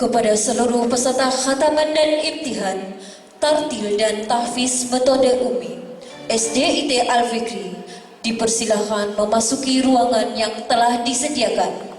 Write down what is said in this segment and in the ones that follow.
Kepada seluruh peserta khataman dan imtihan, tartil dan tahfiz metode umi SDIT Al-Fikri dipersilahkan memasuki ruangan yang telah disediakan.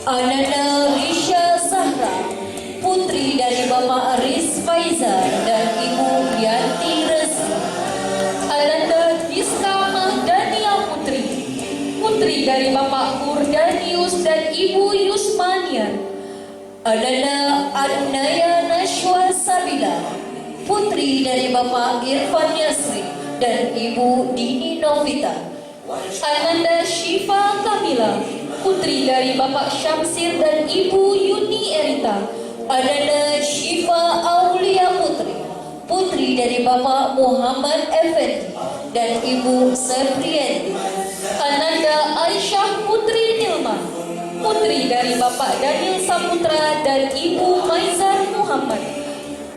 Ananda Risha Zahra, putri dari Bapak Aris Faizal dan Ibu Yanti Resi. Ananda Diska Mahdania Putri, putri dari Bapak Kurdanius dan Ibu Yusmania. Ananda Adnaya Nashwa Sabila, putri dari Bapak Irfan Yasri dan Ibu Dini Novita. Ananda Syifa Kamila, putri dari Bapak Syamsir dan Ibu Yuni Erita. Ananda Syifa Aulia Putri, putri dari Bapak Muhammad Effendi dan Ibu Sepriyanti. Ananda Aisyah Putri Nilma, putri dari Bapak Daniel Saputra dan Ibu Maizar Muhammad.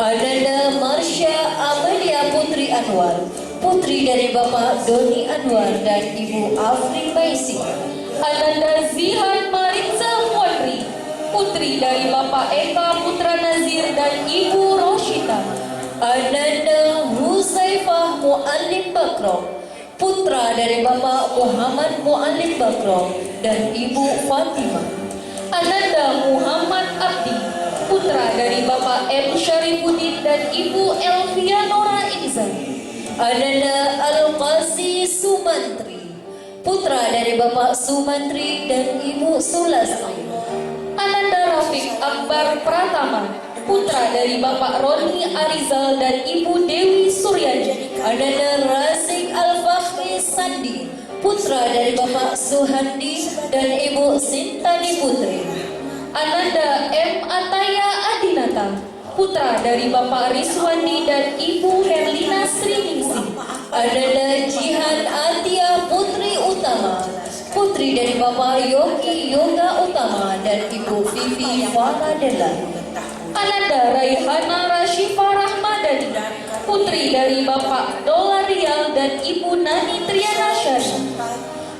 Ananda Marsha Amelia Putri Anwar, putri dari Bapak Doni Anwar dan Ibu Afri Maisi. Ananda Zihan Maritza Muadri, putri dari Bapak Eka Putra Nazir dan Ibu Roshita. Ananda Huzaifah Mu'alim Bakro, putra dari Bapak Muhammad Mu'alim Bakro dan Ibu Fatimah. Ananda Muhammad Abdi, putra dari Bapak M. Syarifuddin dan Ibu Elvianora Inzan. Ananda Al-Qazi Sumantri, putra dari Bapak Sumantri dan Ibu Sulastri. Ananda Rafiq Akbar Pratama, putra dari Bapak Roni Arizal dan Ibu Dewi Suryani. Ananda Razik Al-Fakhri Sandi, putra dari Bapak Suhandi dan Ibu Sintani Putri. Ananda M. Ataya Adinata, putra dari Bapak Riswandi dan Ibu Herlina Sriningsih. Ananda Jihan Atia Putri Utama, putri dari Bapak Yogi Yoga Utama dan Ibu Vivi Faradela. Ananda Raihana Rashifa Rahmadani, putri dari Bapak Dola Rial dan Ibu Nani Triana Syari.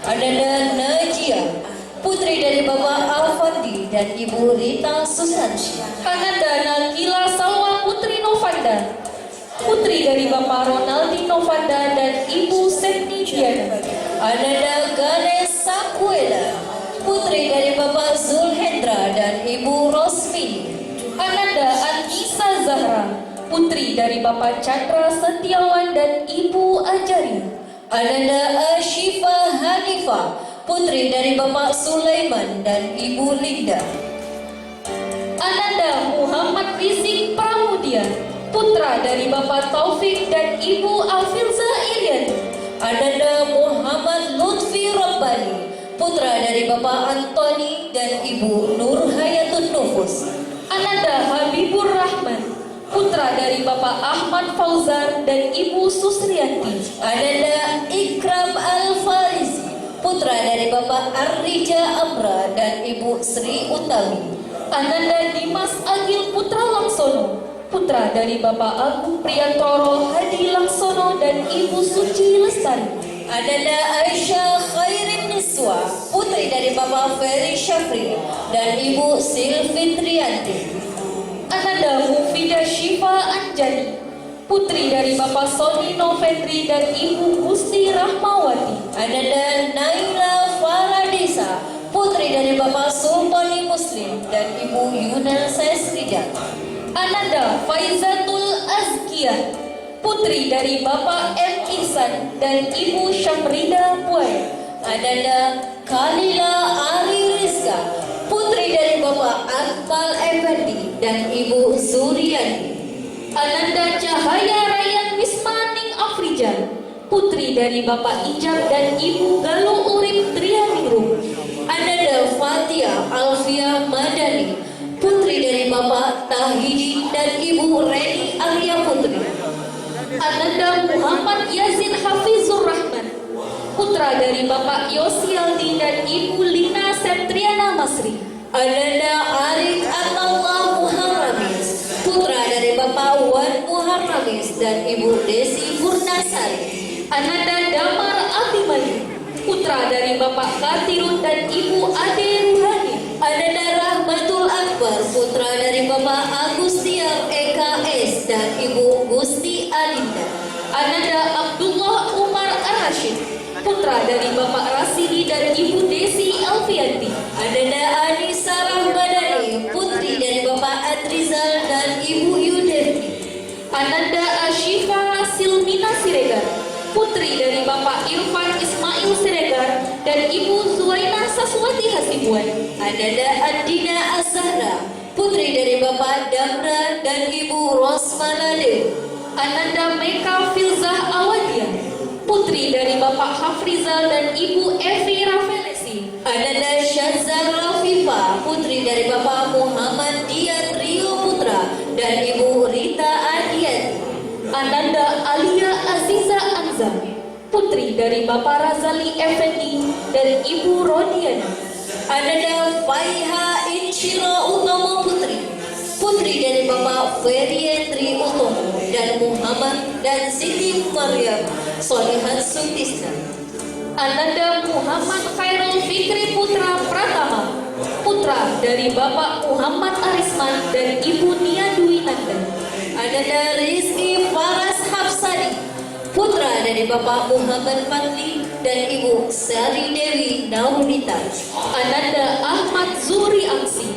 Ananda Najia, putri dari Bapak Alfandi dan Ibu Rita Susanti. Ananda Nakila Salwa Putri Novanda, putri dari Bapak Ronaldi Novanda dan Ibu Setni Diana. Ananda Ganes Sakuela, putri dari Bapak Zulhendra dan Ibu Rosmini. Ananda Anissa Zahra, putri dari Bapak Chandra Setiawan dan Ibu Ajari. Ananda Ashifa Hanifah, putri dari Bapak Sulaiman dan Ibu Linda. Ananda Muhammad Rizik Pramudia, putra dari Bapak Taufik dan Ibu Afilza Iriani. Ananda Muhammad Lutfi Rabbani, putra dari Bapak Antoni dan Ibu Nur Hayatun Nufus. Ananda Habibur Rahman, putra dari Bapak Ahmad Fauzan dan Ibu Susrianti. Ananda Ikram Al-Farizi, putra dari Bapak Arrija Amra dan Ibu Sri Utami. Ananda Dimas Agil Putra Langsono, putra dari Bapak Agung Priyantoro Hadi Langsono dan Ibu Suci Lestari. Ananda Aisyah Khairin Niswa, putri dari Bapak Ferry Syafri dan Ibu Silvi Trianti. Ananda Mufidah Syifa Anjani, putri dari Bapak Soni Novendri dan Ibu Gusti Rahmawati. Ananda Naila Faradisa, putri dari Bapak Sultani Muslim dan Ibu Yuna Sesrija. Ananda Faizatul Azkiyah, putri dari Bapak M. Ihsan dan Ibu Syamrida Puaya. Ananda Khalila Ali Rizka, putri dari Bapak Akmal Effendi dan Ibu Suryani. Ananda Cahaya Rayan Wismaning Afrijan, putri dari Bapak Ijab dan Ibu Galuh Urip Trianingrum. Ananda Fatia Alfia Madani, putri dari Bapak Tahidin dan Ibu Reni Arya Putri. Ananda Muhammad Yazid Hafizur Rahman, putra dari Bapak Yosialdi dan Ibu Lina Septriana Masri. Ananda Arif Atallah Muharramis, putra dari Bapak Wan Muharramis dan Ibu Desi Purnasari. Ananda Damar Abimani, putra dari Bapak Katirun dan Ibu Ade Ruhani. Ananda Rahmatul Akbar, putra dari Bapak Agustiar EKS dan Ibu Gusti Alinda. Ananda Abdullah Umar Ar-Rashid, putra dari Bapak Rasidi dan Ibu Desi Alfianti. Ananda Anissa Rahmadani, putri dari Bapak Adrizal dan Ibu Yuderti. Ananda Ashifa Silmina Siregar, putri dari Bapak Irfan Ismail Siregar dan Ibu Zuwaina Saswati Hasibuan. Ananda Andina Azhara, putri dari Bapak Damra dan Ibu Rosmalade. Ananda Meka Filzah Awadia, putri dari Bapak Hafrizal dan Ibu Evi Rafelesi. Ananda Syazal Rafifa, putri dari Bapak Muhammad Dian Rio Putra dan Ibu Rita Adian. Ananda Alia Aziza Anza, putri dari Bapak Razali Effendi dan Ibu Rodiana. Ananda Faiha Insyira Utomo Putri, putri dari Bapak Ferriendri Utomo dan Muhammad dan Siti Maryam Solihat Sutisna. Ananda Muhammad Khairul Fikri Putra Pratama, putra dari Bapak Muhammad Arisman dan Ibu Nia Dwi Nanda. Ananda Rizki Faras Hafsadi, putra dari Bapak Muhammad Fadli dan Ibu Sari Dewi Naunita. Ananda Ahmad Zuri Aksi,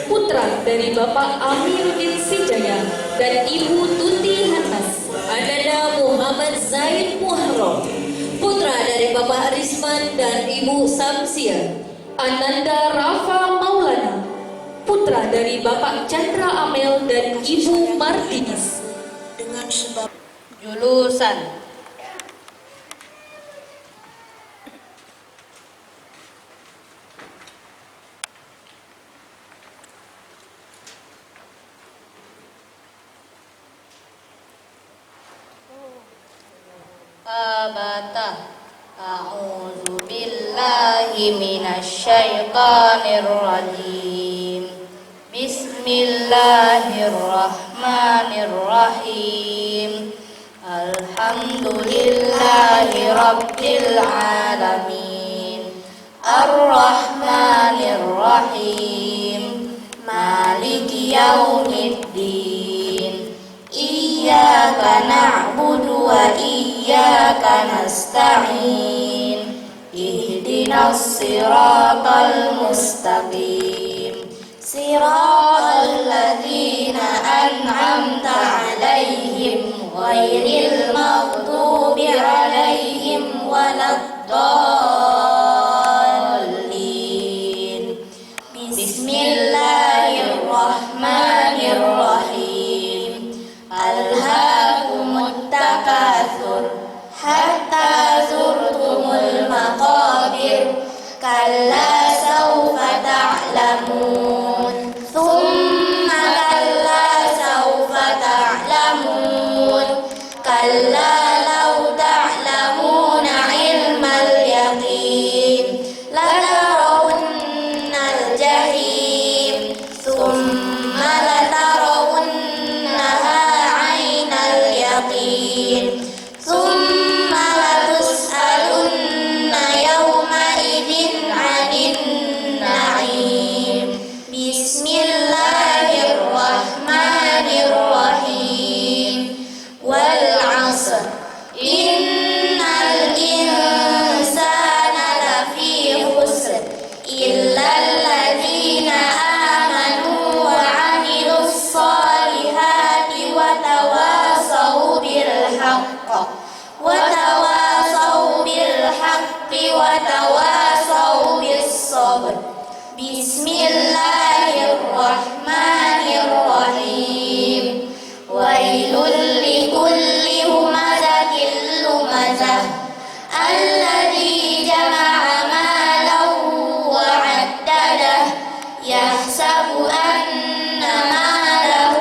putra dari Bapak Amiruddin Sijaya dan Ibu Tuti Hanas. Ananda Muhammad Zaid Muharram, putra dari Bapak Risman dan Ibu Samsia. Ananda Rafa Maulana, putra dari Bapak Chandra Amel dan Ibu Martinis. Dengan sebab jurusan Abata. A'udzu billahi minasy syaithanir rajim. Bismillahirrahmanirrahim. Alhamdulillahi rabbil alamin. Ar-Rahmanir-Rahim. Maliki yaumiddin. Iyyaka na'budu wa iyyaka nasta'in. Ihdinas siratal mustaqim. Siratal ladzina an'amta 'alaihim ghairil maghdubi 'alaihim waladdallin. Bismillahirrahmanirrahim. Alhaakumut takatsur hatta zurtumul maqabir. Kalla sawfa ta'lamun. Thumma kalla sawfa ta'lamun. Kalla law ta'lamuna ilmal yaqin latarawunnal jahim. Thumma latarawunnaha 'ainal yaqin. Thumma latus'alunna yawma idzin 'anil na'im. Bismillahirrahmanirrahim. Wal 'asr. الحق وتواصوا بالحق وتواصوا بالصبر بسم الله الرحمن الرحيم ويل لكل همزة لمزة الذي جمع مالا وعدده يحسب أن ماله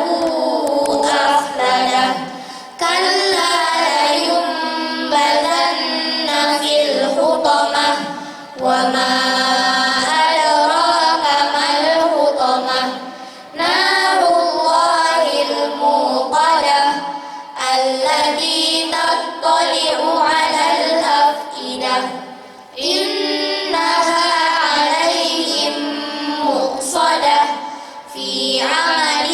أخلده كلا لينبذن في الحطمة وما أدراك ما الحطمة نار الله الموقدة التي تطلع على الأفئدة إنها عليهم مؤصدة في عمل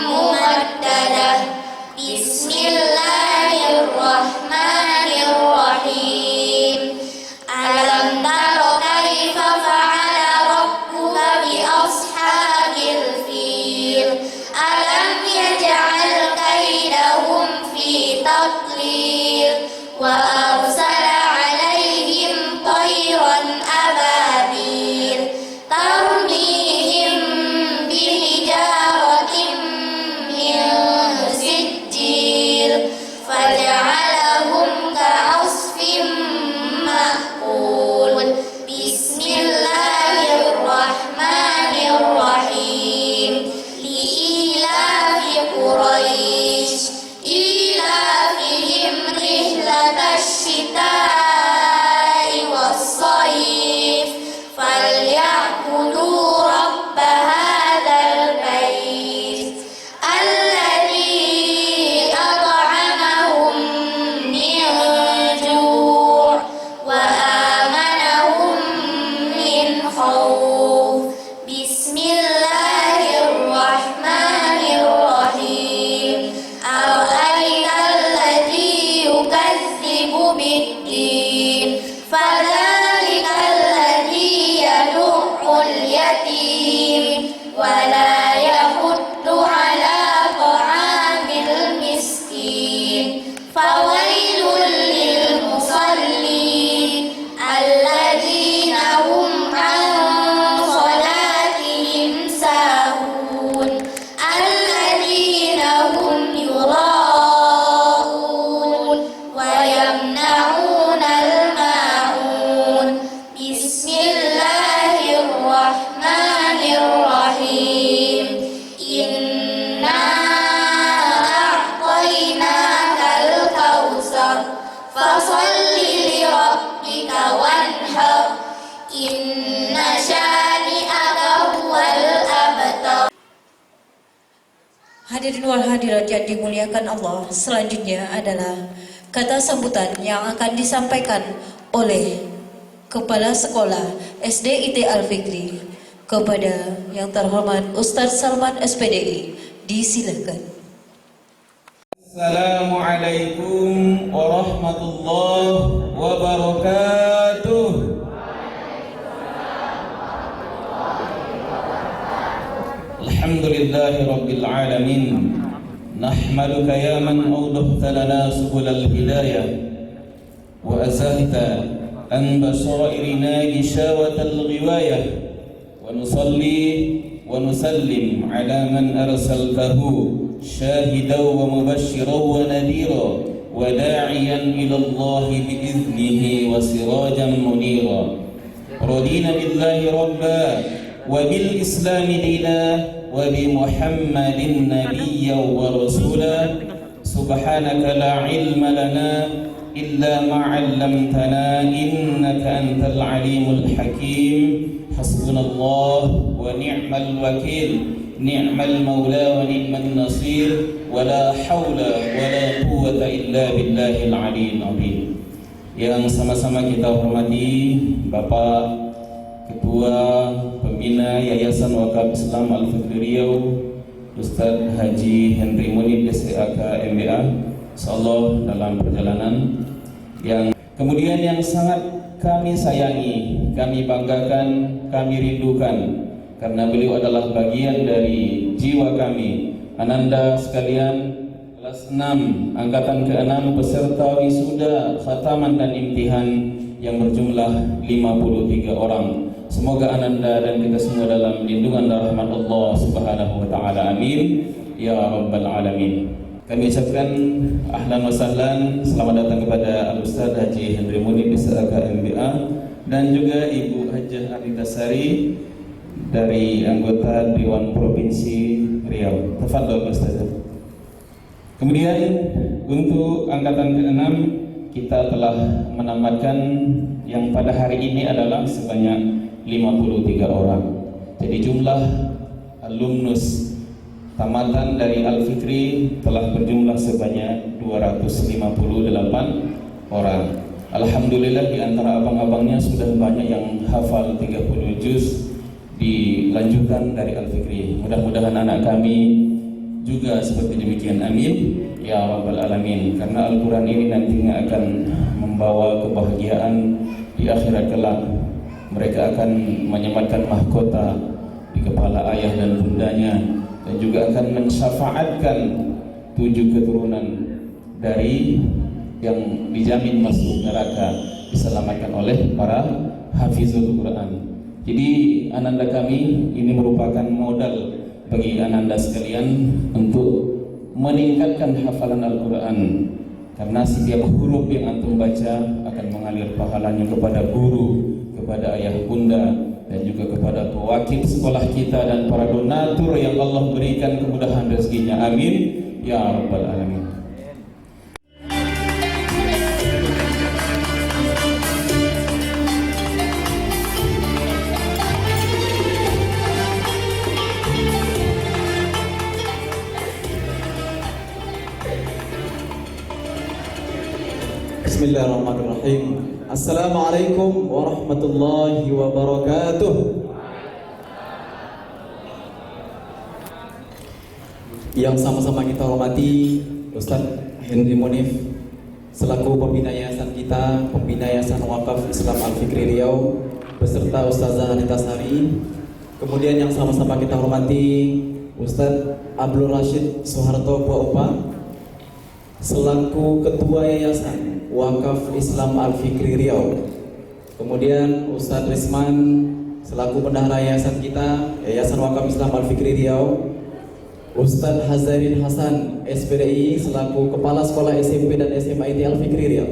ممددة بسم الله الرحمن الرحيم ألم تر كيف فعل ربك بأصحاب الفيل ألم يجعل كيدهم في تضليل وأرسل عليهم طيرا أبابيل ترميهم بحجارة من سجيل فجعلهم كعصف مأكول بسم الله الرحمن الرحيم لإيلاف قريش إيلافهم رحلة الشتاء والصيف فليعبدوا رب هذا البيت الذي أطعمهم من جوع وآمنهم من خوف بسم الله الرحمن الرحيم أرأيت الذي يكذب بالدين فذلك الذي يدع اليتيم ولا يحض على طعام المسكين فويل للمصلين الذين هم عن صلاتهم ساهون الذين هم يراءون ويمنعون الماعون بسم الله الرحمن الرحيم إنا أعطيناك الكوثر فصل لربك وانحر إن شانئك هو الأبتر. Hadirin wal hadirat yang dimuliakan Allah, selanjutnya adalah kata sambutan yang akan disampaikan oleh Kepala Sekolah SD IT Al-Fikri kepada yang terhormat Ustadz Salman SPDI. Disilakan. Assalamualaikum warahmatullahi wabarakatuh. Alhamdulillahi rabbil alamin. Nahmaduka ya man awdahta lana subulal hidayah wa azahta an basairina gishawatal ghiwayah wa nusalli wa nusallim ala man arsaltahu syahidan wa mubashiran wa nadira wa da'iyan ila Allah biiznihi wa sirajan munira. Radina billahi rabba wa bil islami dina wa bi Muhammadin nabiyya wa rasula. Subhanaka la ilma lana illa ma 'allamtana innaka antal alimul hakim. Hasbunallah wa ni'mal wakil, ni'mal maula wa ni'man nasir, wa la hawla wa la quwwata illa billahil aliyyil azim. Yang sama-sama kita hormati Bapak Ketua Pembina Yayasan Wakaf Islam Al-Fikri Riau, Ustadz Haji Henry Munib SEAK MBA, insyaallah dalam perjalanan yang kemudian yang sangat kami sayangi, kami banggakan, kami rindukan, karena beliau adalah bagian dari jiwa kami. Ananda sekalian, kelas Kelas 6, angkatan ke-6 peserta wisuda, khataman dan imtihan yang berjumlah 53 orang. Semoga ananda dan kita semua dalam lindungan dan rahmat Allah Subhanahu wa taala. Amin ya rabbal alamin. Kami ucapkan ahlan wa sahlan, selamat datang kepada Al-Ustaz Haji Henry Munib SAK MBA dan juga Ibu Hajah Anita Sari dari anggota Dewan Provinsi Riau. Tafadhol Ustaz. Kemudian untuk angkatan ke-6 kita telah menamatkan yang pada hari ini adalah sebanyak 53 orang. Jadi jumlah alumnus tamatan dari Al-Fikri telah berjumlah sebanyak 258 orang. Alhamdulillah di antara abang-abangnya sudah banyak yang hafal 30 juz dilanjutkan dari Al-Fikri. Mudah-mudahan anak kami juga seperti demikian. Amin ya rabbal alamin. Karena Al-Quran ini nantinya akan membawa kebahagiaan di akhirat kelak. Mereka akan menyematkan mahkota di kepala ayah dan bundanya, dan juga akan mensyafaatkan 7 keturunan dari yang dijamin masuk neraka diselamatkan oleh para hafizul Quran. Jadi ananda kami ini merupakan modal bagi ananda sekalian untuk meningkatkan hafalan Al-Quran, karena setiap huruf yang antum baca akan mengalir pahalanya kepada guru, kepada ayah bunda, dan juga kepada pewakil sekolah kita dan para donatur yang Allah berikan kemudahan rezekinya. Amin ya rabbal alamin. Bismillahirrahmanirrahim. Assalamualaikum warahmatullahi wabarakatuh. Yang sama-sama kita hormati Ustaz Henry Munif selaku pembina yayasan kita, pembina Yayasan Wakaf Islam Al-Fikri Riau, beserta Ustazah Anita Sari. Kemudian yang sama-sama kita hormati Ustaz Abdul Rashid Soeharto Buaupa selaku Ketua Yayasan Wakaf Islam Al-Fikri Riau. Kemudian Ustadz Risman selaku bendahara yayasan kita, Yayasan Wakaf Islam Al-Fikri Riau. Ustadz Hazarin Hasan SPDI selaku Kepala Sekolah SMP dan SMA IT Al-Fikri Riau.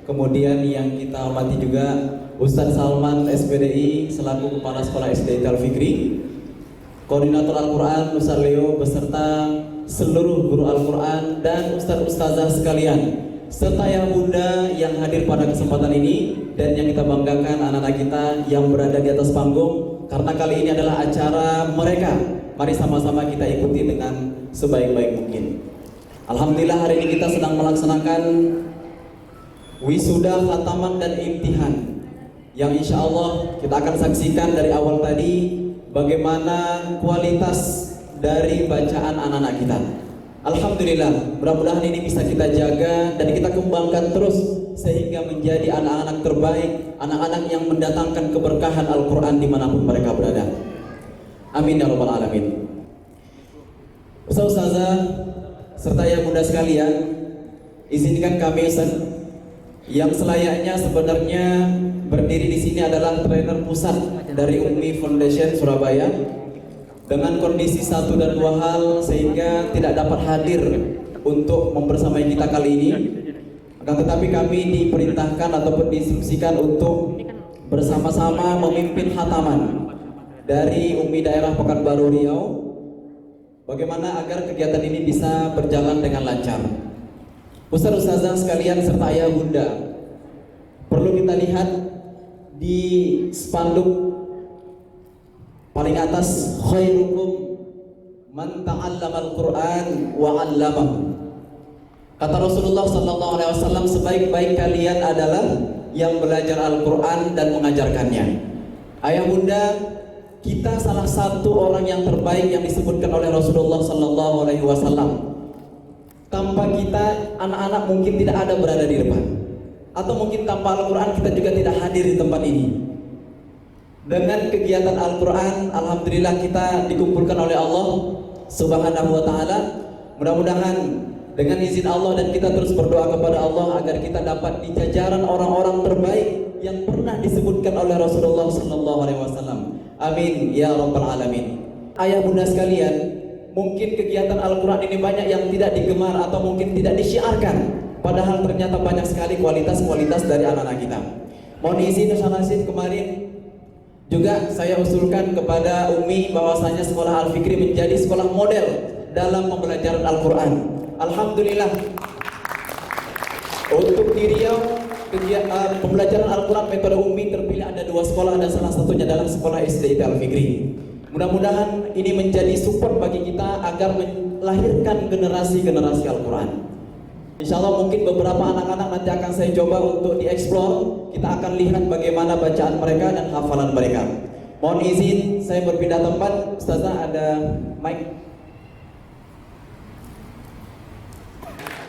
Kemudian yang kita hormati juga Ustadz Salman SPDI selaku Kepala Sekolah SD Al-Fikri. Koordinator Al-Quran Ustadz Leo beserta seluruh guru Al-Quran dan ustadz-ustazah sekalian, serta yang bunda yang hadir pada kesempatan ini, dan yang kita banggakan anak-anak kita yang berada di atas panggung, karena kali ini adalah acara mereka. Mari sama-sama kita ikuti dengan sebaik-baik mungkin. Alhamdulillah hari ini kita sedang melaksanakan wisuda, khataman dan imtihan, yang insya Allah kita akan saksikan dari awal tadi bagaimana kualitas dari bacaan anak-anak kita. Alhamdulillah, mudah-mudahan ini bisa kita jaga dan kita kembangkan terus sehingga menjadi anak-anak terbaik, anak-anak yang mendatangkan keberkahan Al-Quran dimanapun mereka berada. Amin ya rabbal alamin. Ustazah serta yang muda sekalian, izinkan kami Ustaz, yang selayaknya sebenarnya berdiri di sini adalah trainer pusat dari Ummi Foundation Surabaya, dengan kondisi 1 dan 2 hal sehingga tidak dapat hadir untuk membersamai kita kali ini. Akan tetapi kami diperintahkan ataupun diinstruksikan untuk bersama-sama memimpin khataman dari Ummi Daerah Pekanbaru Riau, bagaimana agar kegiatan ini bisa berjalan dengan lancar. Ustaz-ustazah sekalian serta ayah bunda, perlu kita lihat di spanduk paling atas, khairukum man ta'allamal Qur'an wa 'allamahu. Kata Rasulullah sallallahu alaihi wasallam, sebaik-baik kalian adalah yang belajar Al-Qur'an dan mengajarkannya. Ayah bunda, kita salah satu orang yang terbaik yang disebutkan oleh Rasulullah sallallahu alaihi wasallam. Tanpa kita, anak-anak mungkin tidak ada berada di depan. Atau mungkin tanpa Al-Qur'an kita juga tidak hadir di tempat ini. Dengan kegiatan Al-Quran, alhamdulillah kita dikumpulkan oleh Allah Subhanahu wa ta'ala. Mudah-mudahan dengan izin Allah, dan kita terus berdoa kepada Allah agar kita dapat di jajaran orang-orang terbaik yang pernah disebutkan oleh Rasulullah SAW. Amin ya rabbal alamin. Ayah bunda sekalian, mungkin kegiatan Al-Quran ini banyak yang tidak digemar atau mungkin tidak disiarkan, padahal ternyata banyak sekali kualitas-kualitas dari anak-anak kita. Mohon izin Ustaz Nasib, kemarin juga saya usulkan kepada Umi bahwasanya sekolah Al-Fikri menjadi sekolah model dalam pembelajaran Al-Quran. Alhamdulillah, untuk di Riau pembelajaran Al-Quran metode Umi terpilih ada 2 sekolah, dan salah satunya dalam sekolah SD Al-Fikri. Mudah-mudahan ini menjadi support bagi kita agar melahirkan generasi-generasi Al-Quran. Insya Allah mungkin beberapa anak-anak nanti akan saya coba untuk dieksplor. Kita akan lihat bagaimana bacaan mereka dan hafalan mereka. Mohon izin saya berpindah tempat. Ustazah, ada mic.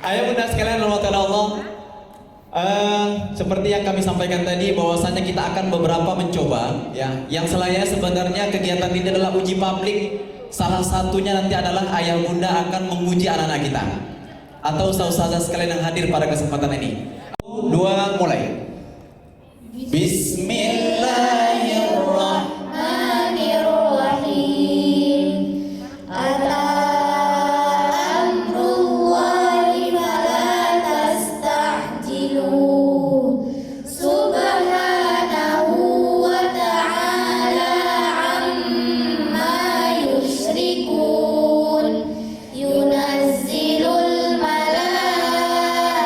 Ayo bunda sekalian, rahmatan Allah. Seperti yang kami sampaikan tadi, bahwasanya kita akan beberapa mencoba ya. Yang selayaknya sebenarnya kegiatan ini adalah uji publik. Salah satunya nanti adalah ayah bunda akan menguji anak-anak kita atau ustazah sekalian yang hadir pada kesempatan ini. 2 mulai. Bismillahirrahmanirrahim. Ata amrullahi fala tasta'jiluh. Subhanahu wa ta'ala amma yusyrikun. Yunazzilul malaikata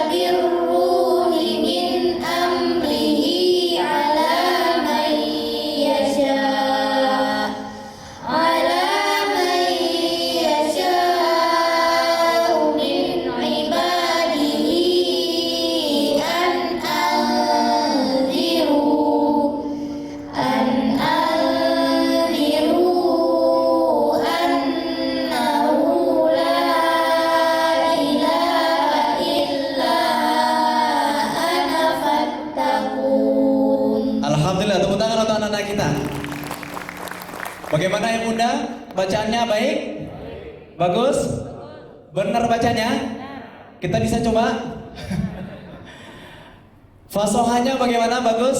birruhi min amrihi ala man yasha' min ibadihi an anziru annahu la ilaha illa ana fattaqun. Alhamdulillah, tepuk tangan untuk anak-anak kita. Bagaimana ya bunda? Bacaannya baik? Bagus? Benar bacanya? Kita bisa coba? Fasohanya bagaimana? Bagus?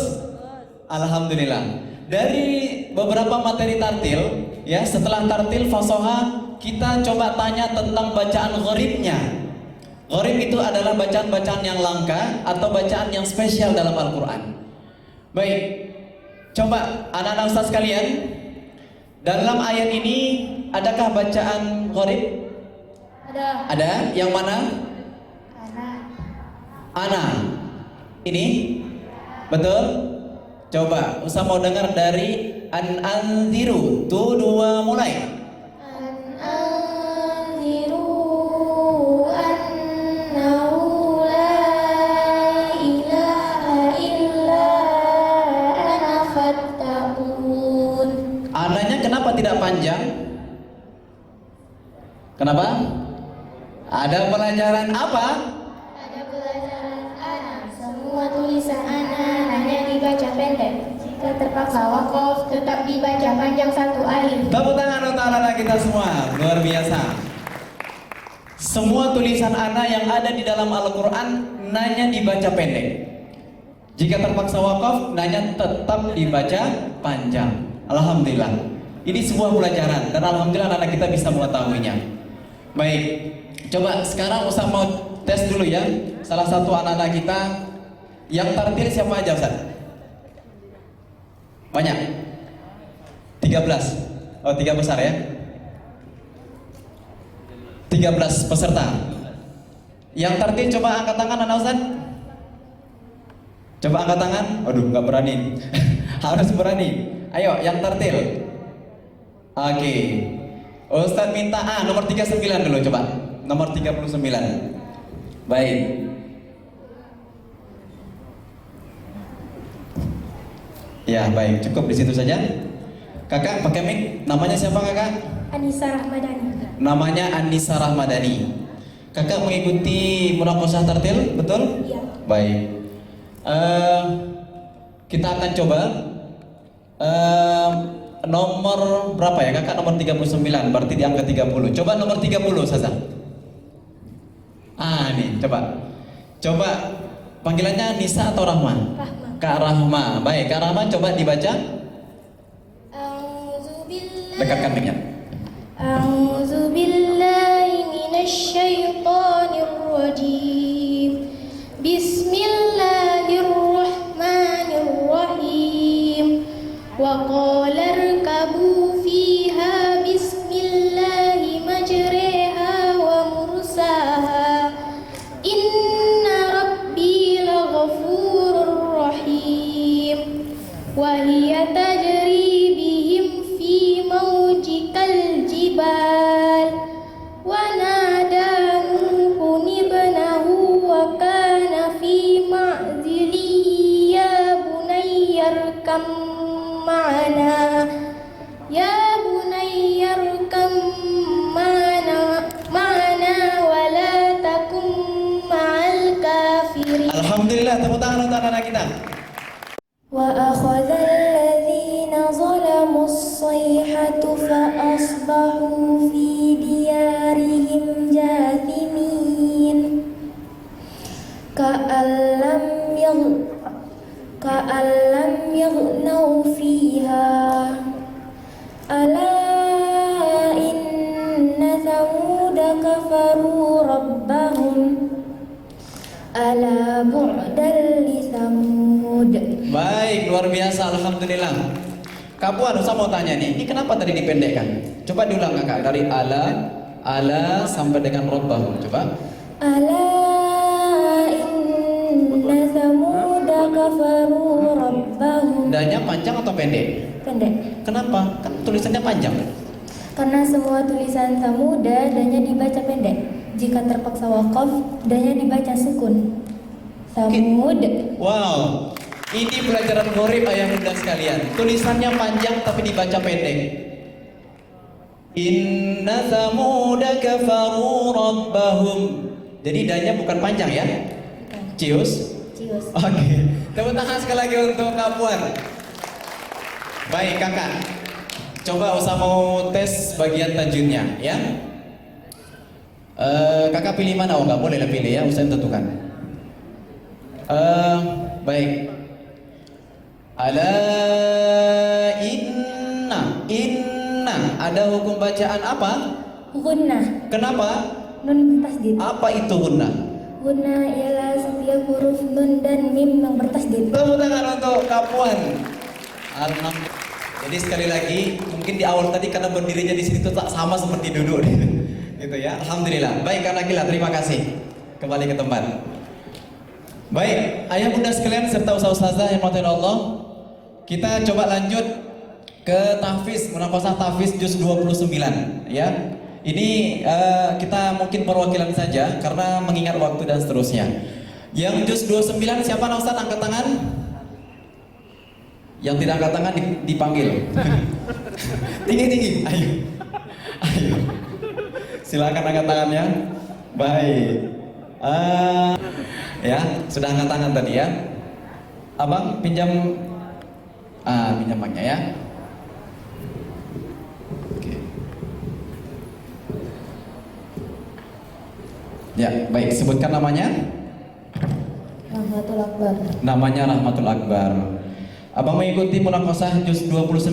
Alhamdulillah. Dari beberapa materi tartil, ya setelah tartil fasoha, kita coba tanya tentang bacaan gharibnya. Gharib itu adalah bacaan-bacaan yang langka atau bacaan yang spesial dalam Al-Quran. Baik, coba anak-anak ustaz sekalian, dalam ayat ini adakah bacaan gharib? Ada. Yang mana? Ana. Ini? Betul? Coba, Ustaz mau dengar dari an-anziru. Tuh 2 mulai. An anziru annahu la ilaha illa ana fattaqun. Ananya kenapa tidak panjang? Kenapa? Ada pelajaran apa? Ada pelajaran ana. Semua tulisan ana hanya dibaca pendek. Jika terpaksa wakaf, tetap dibaca panjang 1 alif. Tepuk tangan untuk anak-anak kita semua. Luar biasa. Semua tulisan ana yang ada di dalam Al-Quran nanya dibaca pendek. Jika terpaksa wakaf, nanya tetap dibaca panjang. Alhamdulillah. Ini sebuah pelajaran dan alhamdulillah anak kita bisa mengetahuinya. Baik, coba sekarang Ustaz mau tes dulu ya. Salah satu anak-anak kita yang tartil siapa aja Ustaz? Banyak? 13. Oh, 3 besar ya? 13 peserta. Yang tartil coba angkat tangan anak Ustaz. Coba angkat tangan. Aduh, nggak berani. Harus berani. Ayo, yang tartil. Oke. Ustaz minta nomor 39 dulu coba. Nomor 39. Baik. Ya, baik. Cukup di situ saja. Kakak pakai mic. Namanya siapa kakak? Anissa Rahmadani. Namanya Anissa Rahmadani. Kakak mengikuti munaqashah tartil, betul? Iya. Baik. Kita akan coba nomor berapa ya kakak? Nomor 39, berarti di angka 30. Coba nomor 30 Saza. Nih, coba panggilannya Nisa atau Rahma? Rahma. Kak Rahma. Baik, Kak Rahma coba dibaca. Dekatkan mic-nya. أعوذ بالله من الشيطان الرجيم بسم الله الرحمن الرحيم وقال اركبوا فيها بسم الله مجريها ومرساها إن ربي لغفور رحيم وهي تجري بهم في موج كالجبال ونادى نوح ابنه وكان في معزل يا بني اركب معنا ولا تكن مع الكافرين. Alhamdulillah, tepuk tangan untuk anak-anak kita. وأخذ الذين ظلموا الصيحة فأصبحوا في ديارهم جاثمين كأن لم يغنوا فيها ألا إن ثمود كفروا ربهم ألا بعدا لثمود. Baik, luar biasa, alhamdulillah. Kak Puan, saya mau tanya nih, ini kenapa tadi dipendekkan? Coba diulang Kakak, dari ala sampai dengan Rabbahum. Coba. Ala inna thamuda kafaru rabbahum. Danya panjang atau pendek? Pendek. Kenapa? Kan tulisannya panjang. Karena semua tulisan Samuda danya dibaca pendek. Jika terpaksa wakaf, danya dibaca sukun. Samud. Wow, ini pelajaran gharib ayah bunda sekalian. Tulisannya panjang tapi dibaca pendek. Inna Samuda kafaru rabbahum. Jadi danya bukan panjang ya? Cius? Cius. Oke, tepuk tangan sekali lagi untuk Kak Puan. Baik kakak, coba usah mau tes bagian tajwidnya ya. Kakak pilih mana? Oh nggak boleh lah pilih ya, usah tentukan. Baik. Ala inna ada hukum bacaan apa? Gunnah. Kenapa? Nun bertasdid. Apa itu gunnah? Gunnah ialah setiap huruf nun dan mim yang bertasdid. Tepuk tangan untuk Kak Puan. Alhamdulillah. Jadi sekali lagi, mungkin di awal tadi karena berdirinya di sini tuh tak sama seperti duduk, gitu ya. Alhamdulillah. Baik anak gila, terima kasih. Kembali ke tempat. Baik, ayah bunda sekalian serta ustazah yang dirahmati Allah, kita coba lanjut ke tahfiz, munafasah tahfiz juz 29, ya. Ini kita mungkin perwakilan saja karena mengingat waktu dan seterusnya. Yang juz 29 siapa Ustaz, angkat tangan? Yang tidak angkat tangan dipanggil. Tinggi, ayo. Silakan angkat tangannya. Baik. Ya, sudah angkat tangan tadi ya. Abang pinjam pinjam mic-nya ya. Oke. Ya, baik, sebutkan namanya. Rahmatul Akbar. Namanya Rahmatul Akbar. Abang mengikuti munafasah juz 29?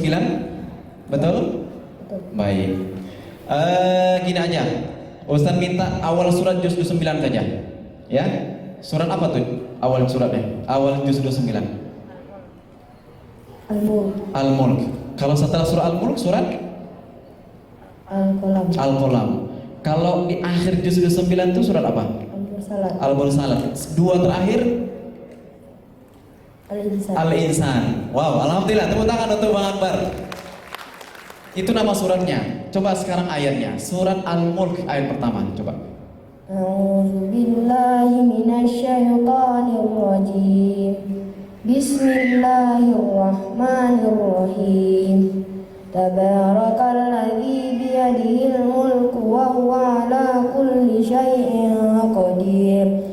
Betul? Betul. Baik. Gini aja. Ustaz minta awal surat juz 29 saja. Ya? Surat apa tuh? Awal suratnya. Awal juz 29. Al-Mulk. Al-Mulk. Kalau setelah surah Al-Mulk surat Al-Qalam. Al-Qalam. Kalau di akhir juz 29 itu surat apa? Al-Mursalat. Al-Mursalat. Dua terakhir Al-Insan. Al-Insan. Wow, alhamdulillah, tepuk tangan untuk Bang Akbar. Itu nama suratnya. Coba sekarang ayatnya. Surat Al-Mulk ayat pertama, coba. A'udzu billahi minasyaitonir rajim. Bismillahirrahmanirrahim. Tabarakalladzi biyadihil mulku wa huwa ala kulli syai'in qadir.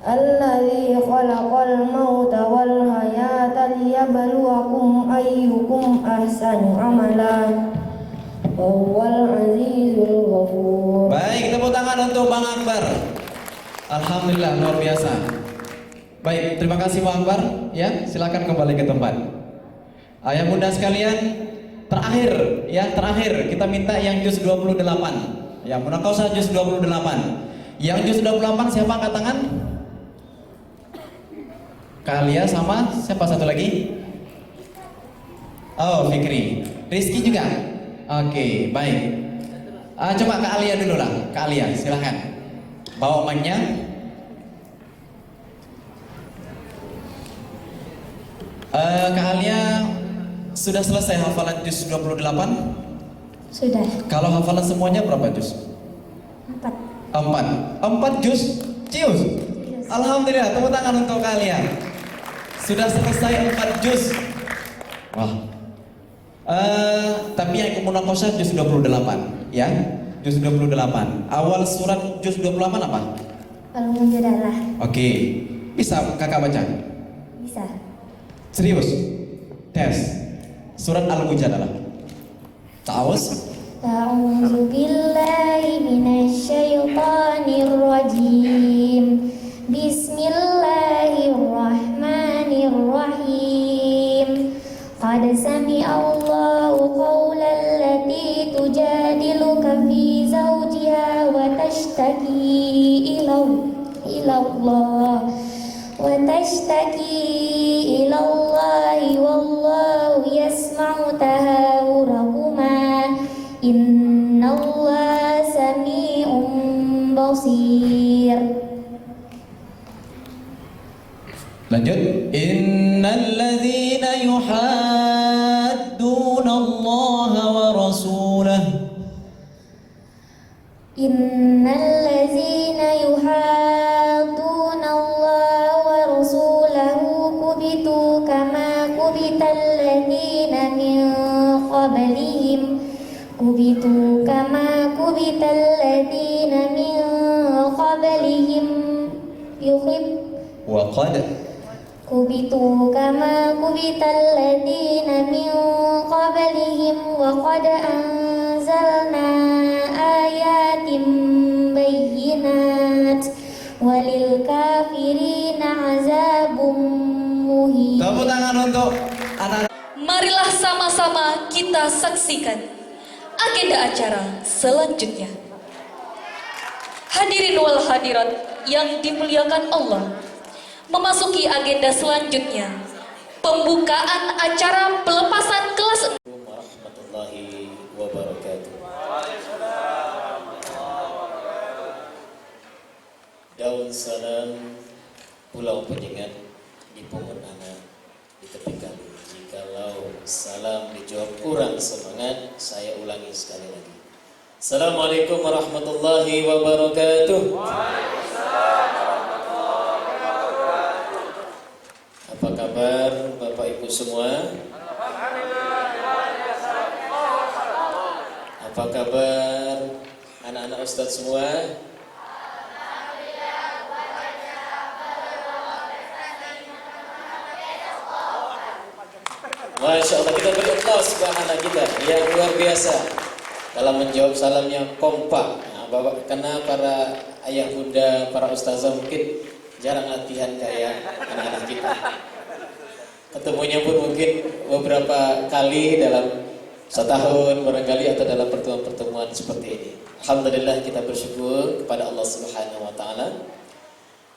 Alladzi khalaqal mauta wal hayata liyabluwakum ayyukum ahsanu amala. Wa huwal azizul ghafur. Baik, tepuk tangan untuk Bang Akbar. Alhamdulillah, luar biasa. Baik, terima kasih Pak Akbar. Ya, silakan kembali ke tempat. Ayah bunda sekalian, terakhir kita minta yang juz 28. Ya, munakosah juz 28. Yang juz 28 siapa angkat tangan? Kak Alia sama siapa satu lagi? Oh, Fikri. Rizky juga? Oke, baik. Coba Kak Alia dulu lah. Kak Alia, silahkan. Bawa mic-nya. Kak Alia sudah selesai hafalan juz 28? Sudah. Kalau hafalan semuanya berapa juz? 4. 4 juz? Cius? Alhamdulillah, tepuk tangan untuk kalian. Sudah selesai 4 juz. Wah. Tapi yang munakosah juz 28, ya. Juz 28. Awal surat juz 28 apa? Al-Mujadalah. Oke. Bisa kakak baca? Bisa. Serius? Tes. Surat Al-Mujadalah. Ta'awuz? A'udzu billahi minasyaitonir rajim. Bismillahirrahmanirrahim. Qad sami'a Allahu qaulal lati tujadiluka fi zawjiha wa tashtaki ila Allah wallahu yasma'u tahawurakuma innallaha sami'un basir. Lanjut. Innalladzina yuhadduna Allah wa rasulah. Innalladzina yuhadduna Allah wa rasulahu kubitu kama kubital ladzina min qablihim kubitu kama kubital ladzina min qablihim wa qad anzalna ayatin bayyinat walil kafirina azabun muhin. Tepuk tangan untuk anak. Marilah sama-sama kita saksikan agenda acara selanjutnya. Hadirin wal hadirat yang dimuliakan Allah, memasuki agenda selanjutnya, pembukaan acara pelepasan kelas. Warahmatullahi wabarakatuh. Daun salam pulau penyengat di pungut anak di tepi kali. Jikalau salam dijawab kurang semangat, saya ulangi sekali lagi. Assalamualaikum warahmatullahi wabarakatuh. Apa kabar Bapak Ibu semua? Apa kabar anak-anak Ustadz semua? Masya Allah, kita beri aplaus buat anak kita yang luar biasa dalam menjawab salam yang kompak. Bapak, karena para ayah bunda, para ustazah mungkin jarang latihan kayak anak-anak kita. Ketemunya pun mungkin beberapa kali dalam setahun barangkali atau dalam pertemuan-pertemuan seperti ini. Alhamdulillah kita bersyukur kepada Allah Subhanahu wa taala.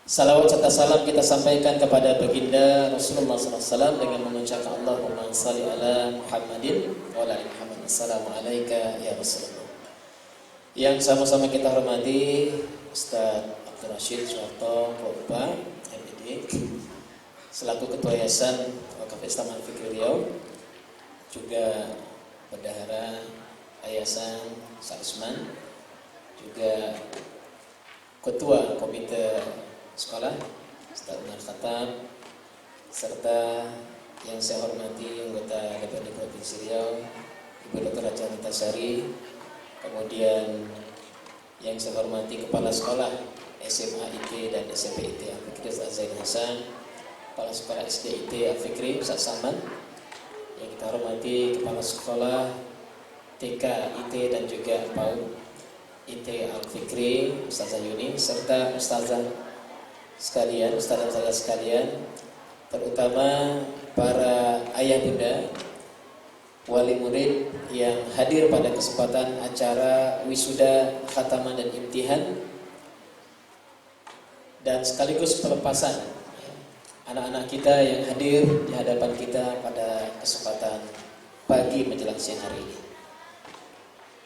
Salawat serta salam kita sampaikan kepada baginda Rasulullah SAW dengan mengucapkan Allahumma shalli ala Muhammadin wa ala ali Muhammad. Assalamualaikum ya Rasulullah. Yang sama-sama kita hormati Ustaz Abdul Rashid Suwarto Pogba MPD selaku Ketua Yayasan Wakaf Islam Al-Fikri Riau, juga Bendahara Yayasan Sarisman, juga Ketua Komite Sekolah Ustaz Umar Khattab, serta yang saya hormati anggota DPRD Provinsi Riau Ibu Dr. Raja Nitasari, kemudian yang saya hormati Kepala Sekolah SMA IT dan SMP IT Al-Fikri Ustaz Zain Hasan, Kepala Sekolah SD IT Al-Fikri Ustaz Saman, yang kita hormati Kepala Sekolah TK IT dan juga PAUD IT Al-Fikri Ustazah Yuni, serta Ustazah sekalian, ustaz dan saya sekalian, terutama para ayah bunda, wali murid yang hadir pada kesempatan acara wisuda, khataman dan imtihan, dan sekaligus pelepasan anak-anak kita yang hadir di hadapan kita pada kesempatan pagi menjelang siang hari ini.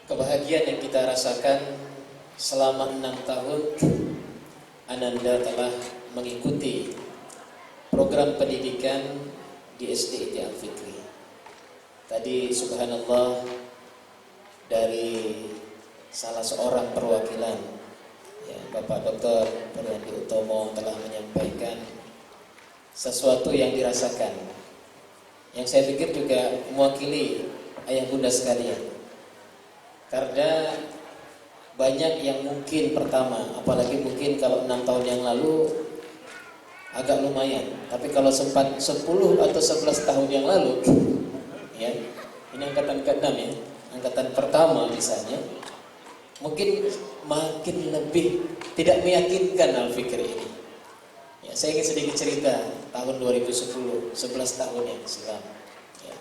Kebahagiaan yang kita rasakan selama 6 tahun Ananda telah mengikuti program pendidikan di SD IT Al-Fikri. Tadi subhanallah dari salah seorang perwakilan, ya, Bapak Dr. Purwandi Utomo telah menyampaikan sesuatu yang dirasakan, yang saya pikir juga mewakili ayah bunda sekalian. Karena banyak yang mungkin pertama, apalagi mungkin kalau 6 tahun yang lalu agak lumayan, tapi kalau sempat 10 atau 11 tahun yang lalu, ya, ini angkatan ke-6 ya, angkatan pertama misalnya, mungkin makin lebih tidak meyakinkan Al-Fikri ini. Ya, saya ingin sedikit cerita tahun 2010, 11 tahun yang silam. Ya.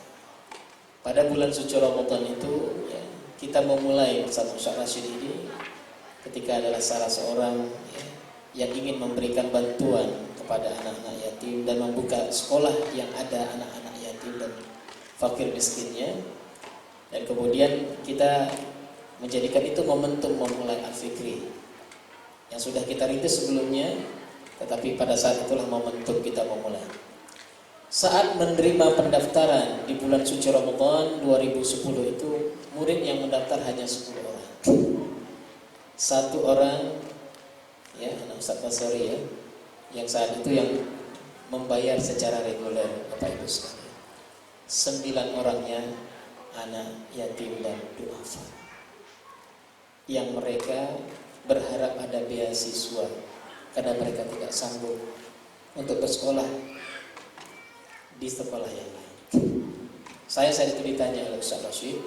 Pada bulan suci Ramadan itu, ya, kita memulai bersama Ustaz Rashid ini ketika adalah salah seorang, ya, yang ingin memberikan bantuan kepada anak-anak yatim dan membuka sekolah yang ada anak-anak yatim dan fakir miskinnya. Dan kemudian kita menjadikan itu momentum memulai Al-Fikri yang sudah kita rintis sebelumnya, tetapi pada saat itulah momentum kita memulai. Saat menerima pendaftaran di bulan suci Ramadan 2010 itu, murid yang mendaftar hanya 10 orang. 1 orang, ya, anak Ustaz Basori, ya, yang saat itu yang membayar secara reguler, Bapak Ibu sekalian. 9 orangnya anak yatim dan duafa, yang mereka berharap ada beasiswa karena mereka tidak sanggup untuk bersekolah di sekolah yang lain. Saya itu ditanya oleh Ustaz Rashid,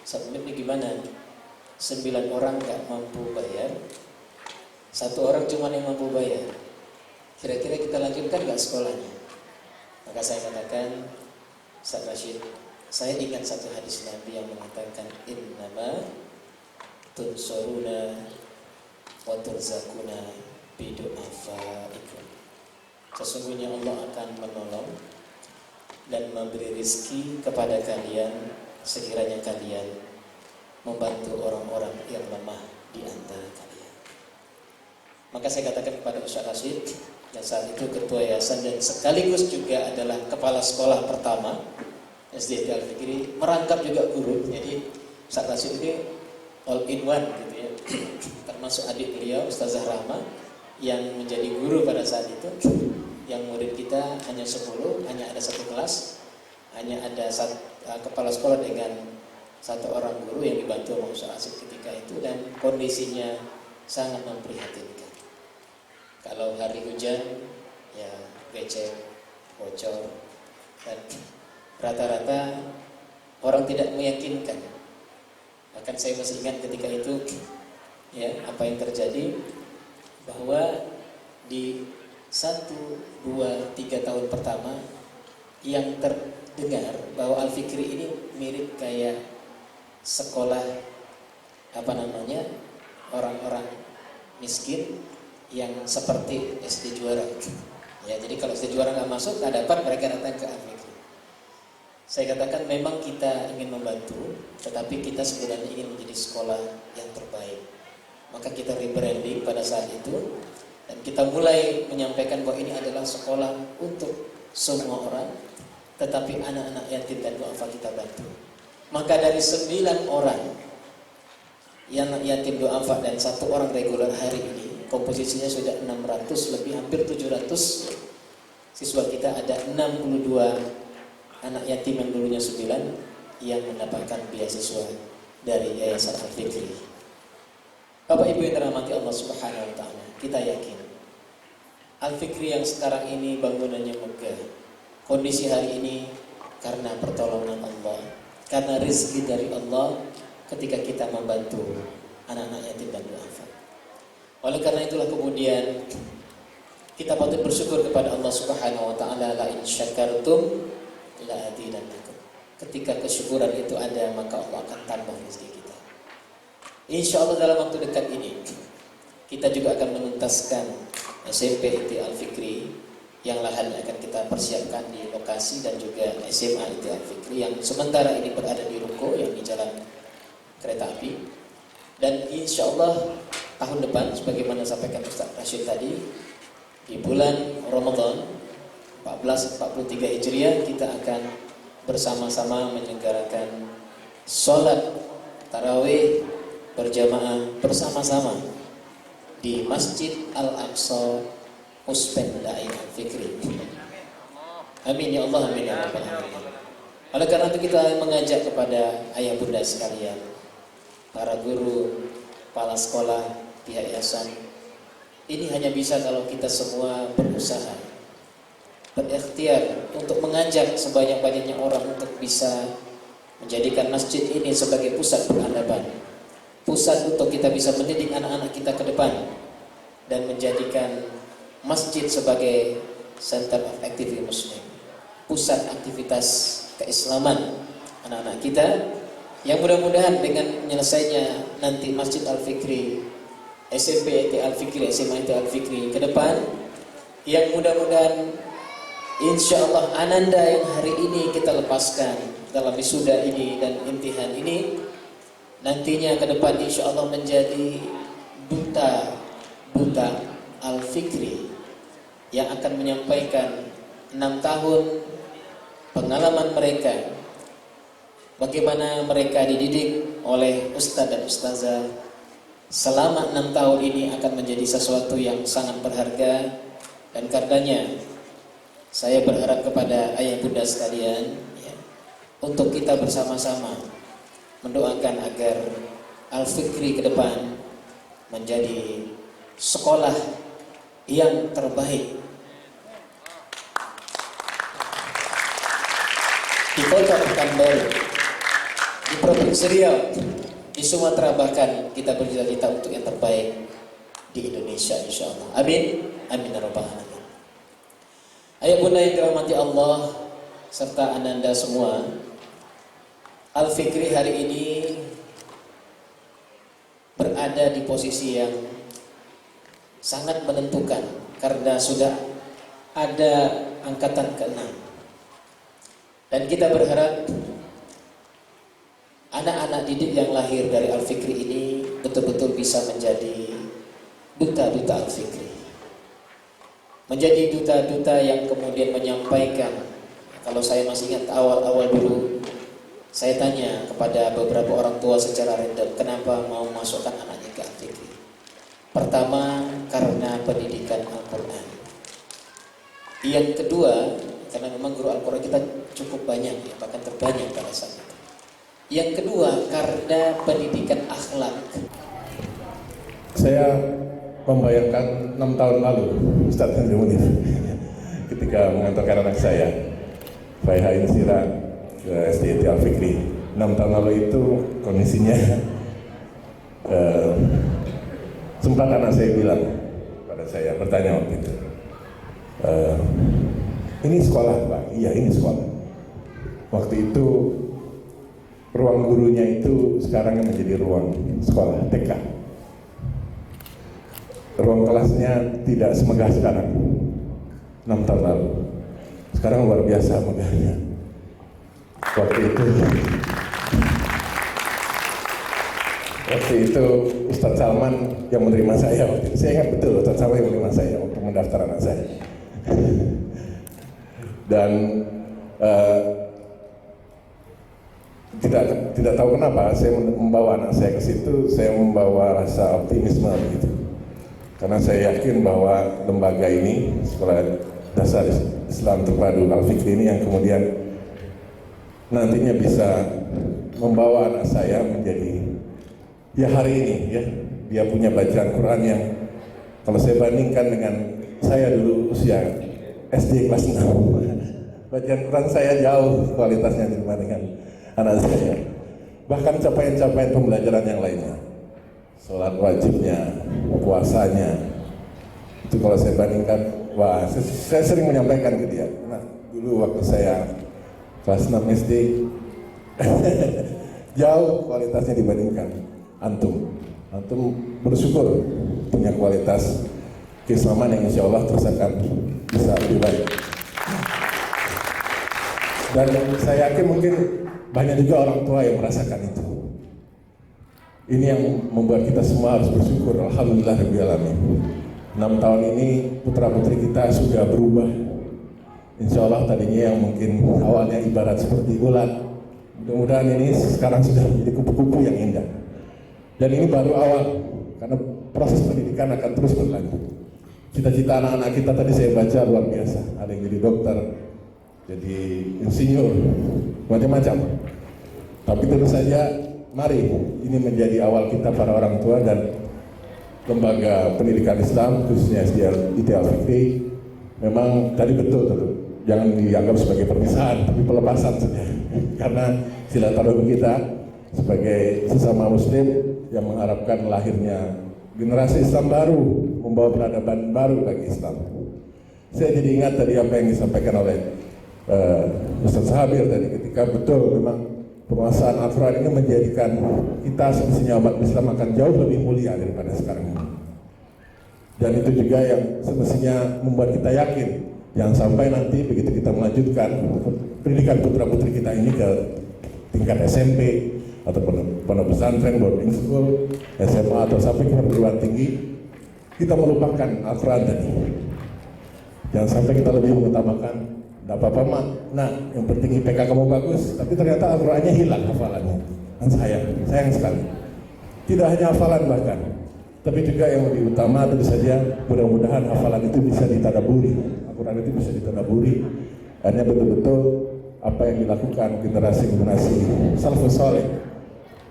ini gimana? 9 orang gak mampu bayar, 1 orang cuma yang mampu bayar. Kira-kira kita lanjutkan gak sekolahnya? Maka saya katakan, Ustaz Rashid, saya ingat satu hadis Nabi yang mengatakan, innama tunsuruna wa turzakuna bidu'afaikum. Sesungguhnya Allah akan menolong dan memberi rizki kepada kalian sekiranya kalian membantu orang-orang yang lemah di antara kalian. Maka saya katakan kepada Ustaz Rashid yang saat itu ketua yayasan dan sekaligus juga adalah kepala sekolah pertama SD Al-Fikri, merangkap juga guru. Jadi Ustaz Rashid ini all in one gitu ya. Termasuk adik beliau Ustazah Rahma yang menjadi guru pada saat itu. Yang murid kita hanya 10, hanya ada 1 kelas, hanya ada kepala sekolah dengan 1 orang guru yang dibantu oleh Ustaz Asif ketika itu, dan kondisinya sangat memprihatinkan. Kalau hari hujan, ya becek, bocor, dan rata-rata orang tidak meyakinkan. Bahkan saya masih ingat ketika itu, ya, apa yang terjadi, bahwa di 1, 2, 3 tahun pertama yang terdengar bahwa Al-Fikri ini mirip kayak sekolah orang-orang miskin yang seperti SD Juara. Ya, jadi kalau SD Juara nggak masuk, nggak dapat, mereka datang ke Al-Fikri. Saya katakan memang kita ingin membantu, tetapi kita sebenarnya ingin menjadi sekolah yang terbaik. Maka kita rebranding pada saat itu. Dan kita mulai menyampaikan bahwa ini adalah sekolah untuk semua orang, tetapi anak-anak yatim dan duafa kita bantu. Maka dari 9 orang yang yatim duafa dan 1 orang reguler hari ini, komposisinya sudah 600 lebih, hampir 700 siswa kita. Ada 62 anak yatim yang dulunya 9 yang mendapatkan beasiswa dari Yayasan Al-Fikri. Bapak Ibu yang dirahmati Allah Subhanahu wa taala, kita yakin Al-Fikri yang sekarang ini bangunannya megah, kondisi hari ini karena pertolongan Allah, karena rezeki dari Allah ketika kita membantu anak-anak yatim dan duafa. Oleh karena itulah kemudian kita patut bersyukur kepada Allah Subhanahu wa taala, la in syakartum la azidannakum. Ketika kesyukuran itu ada, maka Allah akan tambah rezeki kita. Insyaallah dalam waktu dekat ini kita juga akan menuntaskan SMP IT Al-Fikri yang lahan akan kita persiapkan di lokasi, dan juga SMA IT Al-Fikri yang sementara ini berada di Ruko yang di Jalan Kereta Api. Dan insyaallah tahun depan sebagaimana sampaikan Ustaz Rashid tadi, di bulan Ramadan 1443 Hijriah kita akan bersama-sama menyelenggarakan sholat tarawih berjamaah bersama-sama di Masjid Al-Aqsa Uspendai Al-Fikri. Amin ya Allah, amin ya Rabbal alamin. Oleh karena itu kita mengajak kepada ayah bunda sekalian, para guru, kepala sekolah, pihak yayasan, ini hanya bisa kalau kita semua berusaha, berikhtiar untuk mengajak sebanyak-banyaknya orang untuk bisa menjadikan masjid ini sebagai pusat peradaban, pusat untuk kita bisa mendidik anak-anak kita ke depan, dan menjadikan masjid sebagai center of activity Muslim, pusat aktivitas keislaman anak-anak kita, yang mudah-mudahan dengan menyelesainya nanti Masjid Al-Fikri, SMP IT Al-Fikri, SMA IT Al-Fikri ke depan, yang mudah-mudahan insyaallah ananda yang hari ini kita lepaskan dalam wisuda ini dan imtihan ini, nantinya ke depan insyaallah menjadi duta Al-Fikri yang akan menyampaikan 6 tahun pengalaman mereka, bagaimana mereka dididik oleh ustadz dan ustazah selama 6 tahun ini, akan menjadi sesuatu yang sangat berharga. Dan karenanya saya berharap kepada ayah bunda sekalian ya, untuk kita bersama-sama mendoakan agar Al-Fikri ke depan menjadi sekolah yang terbaik di Kota Pekanbaru, di Provinsi Riau, di Sumatera, bahkan kita bercita-cita untuk yang terbaik di Indonesia insyaallah. Amin, amin ya rabbal alamin. Ayah bunda yang dirahmati Allah serta ananda semua, Al-Fikri hari ini berada di posisi yang sangat menentukan karena sudah ada angkatan ke-6, dan kita berharap anak-anak didik yang lahir dari Al-Fikri ini betul-betul bisa menjadi duta-duta Al-Fikri, menjadi duta-duta yang kemudian menyampaikan. Kalau saya masih ingat awal-awal dulu, saya tanya kepada beberapa orang tua secara random, kenapa mau masukkan anaknya ke Al-Fikri? Pertama, karena pendidikan Al-Quran. Yang kedua, karena memang guru Al-Quran kita cukup banyak ya, bahkan terbanyak pada saat itu. Yang kedua, karena pendidikan akhlak. Saya membayangkan 6 tahun lalu Ustaz Henry Munif ketika mengantarkan anak saya Faiha Insira ke SDIT Al-Fikri 6 tahun lalu itu kondisinya sempat anak saya bilang pada saya, bertanya waktu itu, ini sekolah Pak? Iya ini sekolah. Waktu itu ruang gurunya itu sekarang menjadi ruang sekolah TK. Ruang kelasnya tidak semegah sekarang 6 tahun lalu. Sekarang luar biasa megahnya. Waktu itu Ustadz Salman yang menerima saya waktu itu. Saya ingat betul Ustadz Salman yang menerima saya untuk mendaftar anak saya. Dan tidak tahu kenapa saya membawa anak saya ke situ, saya membawa rasa optimisme gitu. Karena saya yakin bahwa lembaga ini, Sekolah Dasar Islam Terpadu Al-Fikri ini yang kemudian nantinya bisa membawa anak saya menjadi ya hari ini ya, dia punya bacaan Quran yang kalau saya bandingkan dengan saya dulu usia SD kelas 6, bacaan Quran saya jauh kualitasnya dibandingkan anak saya. Bahkan capaian-capaian pembelajaran yang lainnya, sholat wajibnya, puasanya, Itu kalau saya bandingkan, wah saya sering menyampaikan ke dia. Nah, dulu waktu saya kelas 6 SD, jauh kualitasnya dibandingkan antum. Antum bersyukur punya kualitas keislaman yang insya Allah terus akan bisa lebih baik. Dan saya yakin mungkin banyak juga orang tua yang merasakan itu. Ini yang membuat kita semua harus bersyukur. Alhamdulillah Rabbil Alamin. 6 tahun ini putra putri kita sudah berubah. Insya Allah tadinya yang mungkin awalnya ibarat seperti ulat, mudah-mudahan ini sekarang sudah menjadi kupu-kupu yang indah. Dan ini baru awal, karena proses pendidikan akan terus berlanjut. Cita-cita anak-anak kita tadi saya baca luar biasa. Ada yang jadi dokter, jadi insinyur, macam-macam. Tapi tentu saja, mari ini menjadi awal kita para orang tua dan lembaga pendidikan Islam, khususnya SDIT Al-Fikri. Memang tadi betul, jangan dianggap sebagai perpisahan, tapi pelepasan saja. Karena silaturahmi kita sebagai sesama Muslim yang mengharapkan lahirnya generasi Islam baru, membawa peradaban baru bagi Islam. Saya jadi ingat tadi apa yang disampaikan oleh Ustaz Habir tadi, ketika betul memang penguasaan Al-Quran ini menjadikan kita semestinya umat Islam akan jauh lebih mulia daripada sekarang ini. Dan itu juga yang semestinya membuat kita yakin, jangan sampai nanti begitu kita melanjutkan pendidikan putra-putri kita ini ke tingkat SMP atau pondok pesantren, boarding school, SMA atau sampai ke perguruan tinggi, kita melupakan Al-Quran tadi. Jangan sampai kita lebih mengutamakan, tidak apa-apa mak, nah yang penting IPK kamu bagus, tapi ternyata Al-Qurannya hilang hafalannya. Dan sayang sekali. Tidak hanya hafalan bahkan, tapi juga yang lebih utama tentu saja mudah-mudahan hafalan itu bisa ditadaburi, Al-Quran itu bisa ditadaburi. Hanya betul-betul apa yang dilakukan generasi-generasi salafus saleh,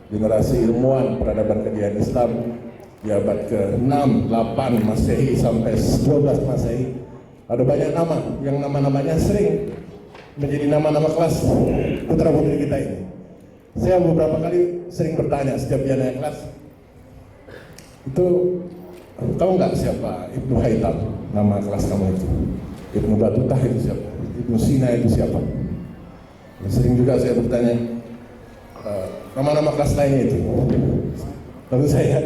generasi ilmuwan peradaban kejayaan Islam di abad ke-6, 8 Masehi sampai 12 Masehi. Ada banyak nama yang nama-namanya sering menjadi nama-nama kelas putra putri kita ini. Saya beberapa kali sering bertanya setiap dia naik kelas, itu tahu nggak siapa Ibnu Haytham, nama kelas kamu itu? Ibnu Batutah itu siapa? Ibnu Sina itu siapa? Dan sering juga saya bertanya nama-nama kelas lainnya itu. Lalu saya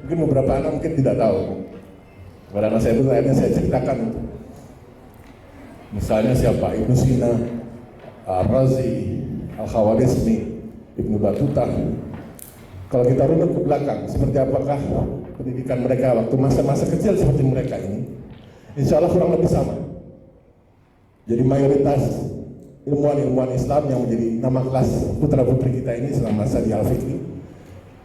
mungkin beberapa anak mungkin tidak tahu. Pada anak saya itu akhirnya saya ceritakan itu. Misalnya siapa? Ibnu Sina, Ar-Razi, Al-Khawarizmi, Ibnu Batutah. Kalau kita runut ke belakang, seperti apakah pendidikan mereka waktu masa-masa kecil seperti mereka ini? Insya Allah kurang lebih sama. Jadi mayoritas ilmuwan-ilmuwan Islam yang menjadi nama kelas putra-putri kita ini selama masa di Al-Fikri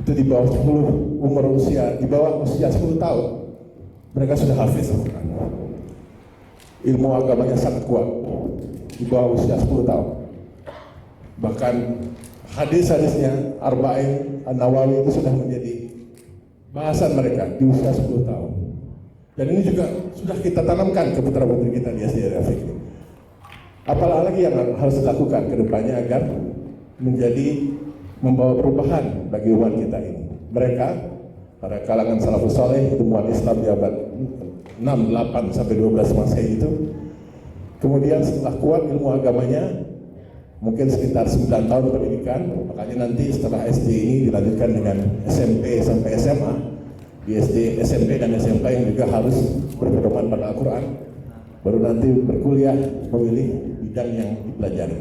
itu di bawah 10 umur usia, di bawah usia 10 tahun mereka sudah hafiz Al-Quran. Ilmu agamanya sangat kuat di bawah usia 10 tahun. Bahkan hadis-hadisnya Arba'in An-Nawawi itu sudah menjadi bahasan mereka di usia 10 tahun. Dan ini juga sudah kita tanamkan ke putra-putri kita di SDIT Al-Fikri. Apalagi yang harus dilakukan ke depannya agar menjadi membawa perubahan bagi umat kita ini. Mereka para kalangan salafus saleh, ilmuwan Islam di abad 6, 8 sampai 12 Masehi itu, kemudian setelah kuat ilmu agamanya, mungkin sekitar 9 tahun pendidikan, makanya nanti setelah SD ini dilanjutkan dengan SMP sampai SMA. Di SD, SMP dan SMP yang juga harus berpedoman pada Al-Quran, baru nanti berkuliah memilih bidang yang dipelajari.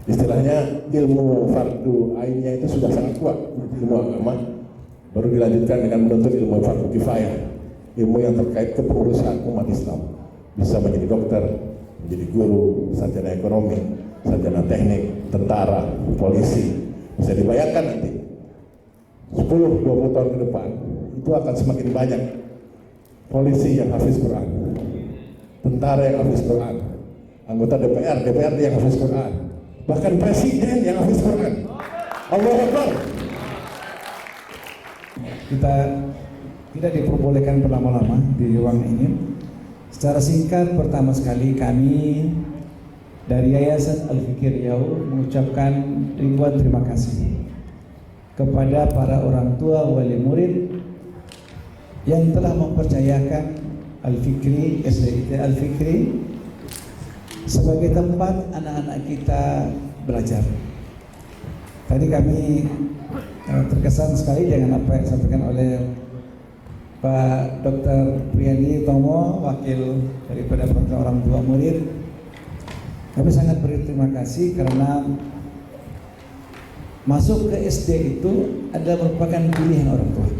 Istilahnya ilmu fardu ainnya itu sudah sangat kuat, ilmu agama, baru dilanjutkan dengan menuntut ilmu fardu kifayah, ilmu yang terkait kepengurusan umat Islam, bisa menjadi dokter, menjadi guru, sarjana ekonomi, sarjana teknik, tentara, polisi. Bisa dibayangkan nanti 10-20 tahun ke depan itu akan semakin banyak polisi yang hafiz Quran, tentara yang hafiz Quran, anggota DPRD yang hafiz Quran, bahkan presiden yang hafiz Quran. Allahu Akbar. Kita tidak diperbolehkan berlama-lama di ruang ini. Secara singkat, pertama sekali kami dari Yayasan Al-Fikri Riau mengucapkan ribuan terima kasih kepada para orang tua wali murid yang telah mempercayakan Al-Fikri, SDIT Al-Fikri sebagai tempat anak-anak kita belajar. Tadi kami terkesan sekali dengan apa yang disampaikan oleh Pak Dr. Priyadi Tomo, wakil daripada perwakilan orang tua murid. Kami sangat berterima kasih karena masuk ke SD itu adalah merupakan pilihan orang tua.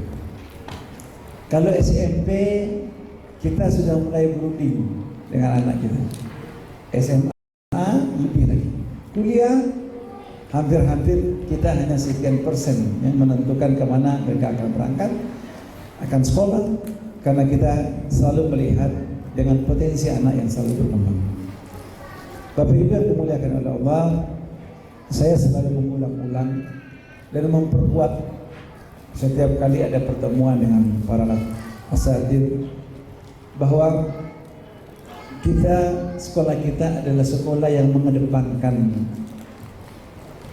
Kalau SMP kita sudah mulai berunding dengan anak kita. SMA lebih lagi. Kuliah hampir-hampir kita hanya sekian persen yang menentukan kemana mereka akan berangkat, akan sekolah, karena kita selalu melihat dengan potensi anak yang selalu berkembang. Bapak Ibu yang dimuliakan oleh Allah, saya selalu mengulang-ulang dan memperkuat setiap kali ada pertemuan dengan para asatidz bahwa sekolah kita adalah sekolah yang mengedepankan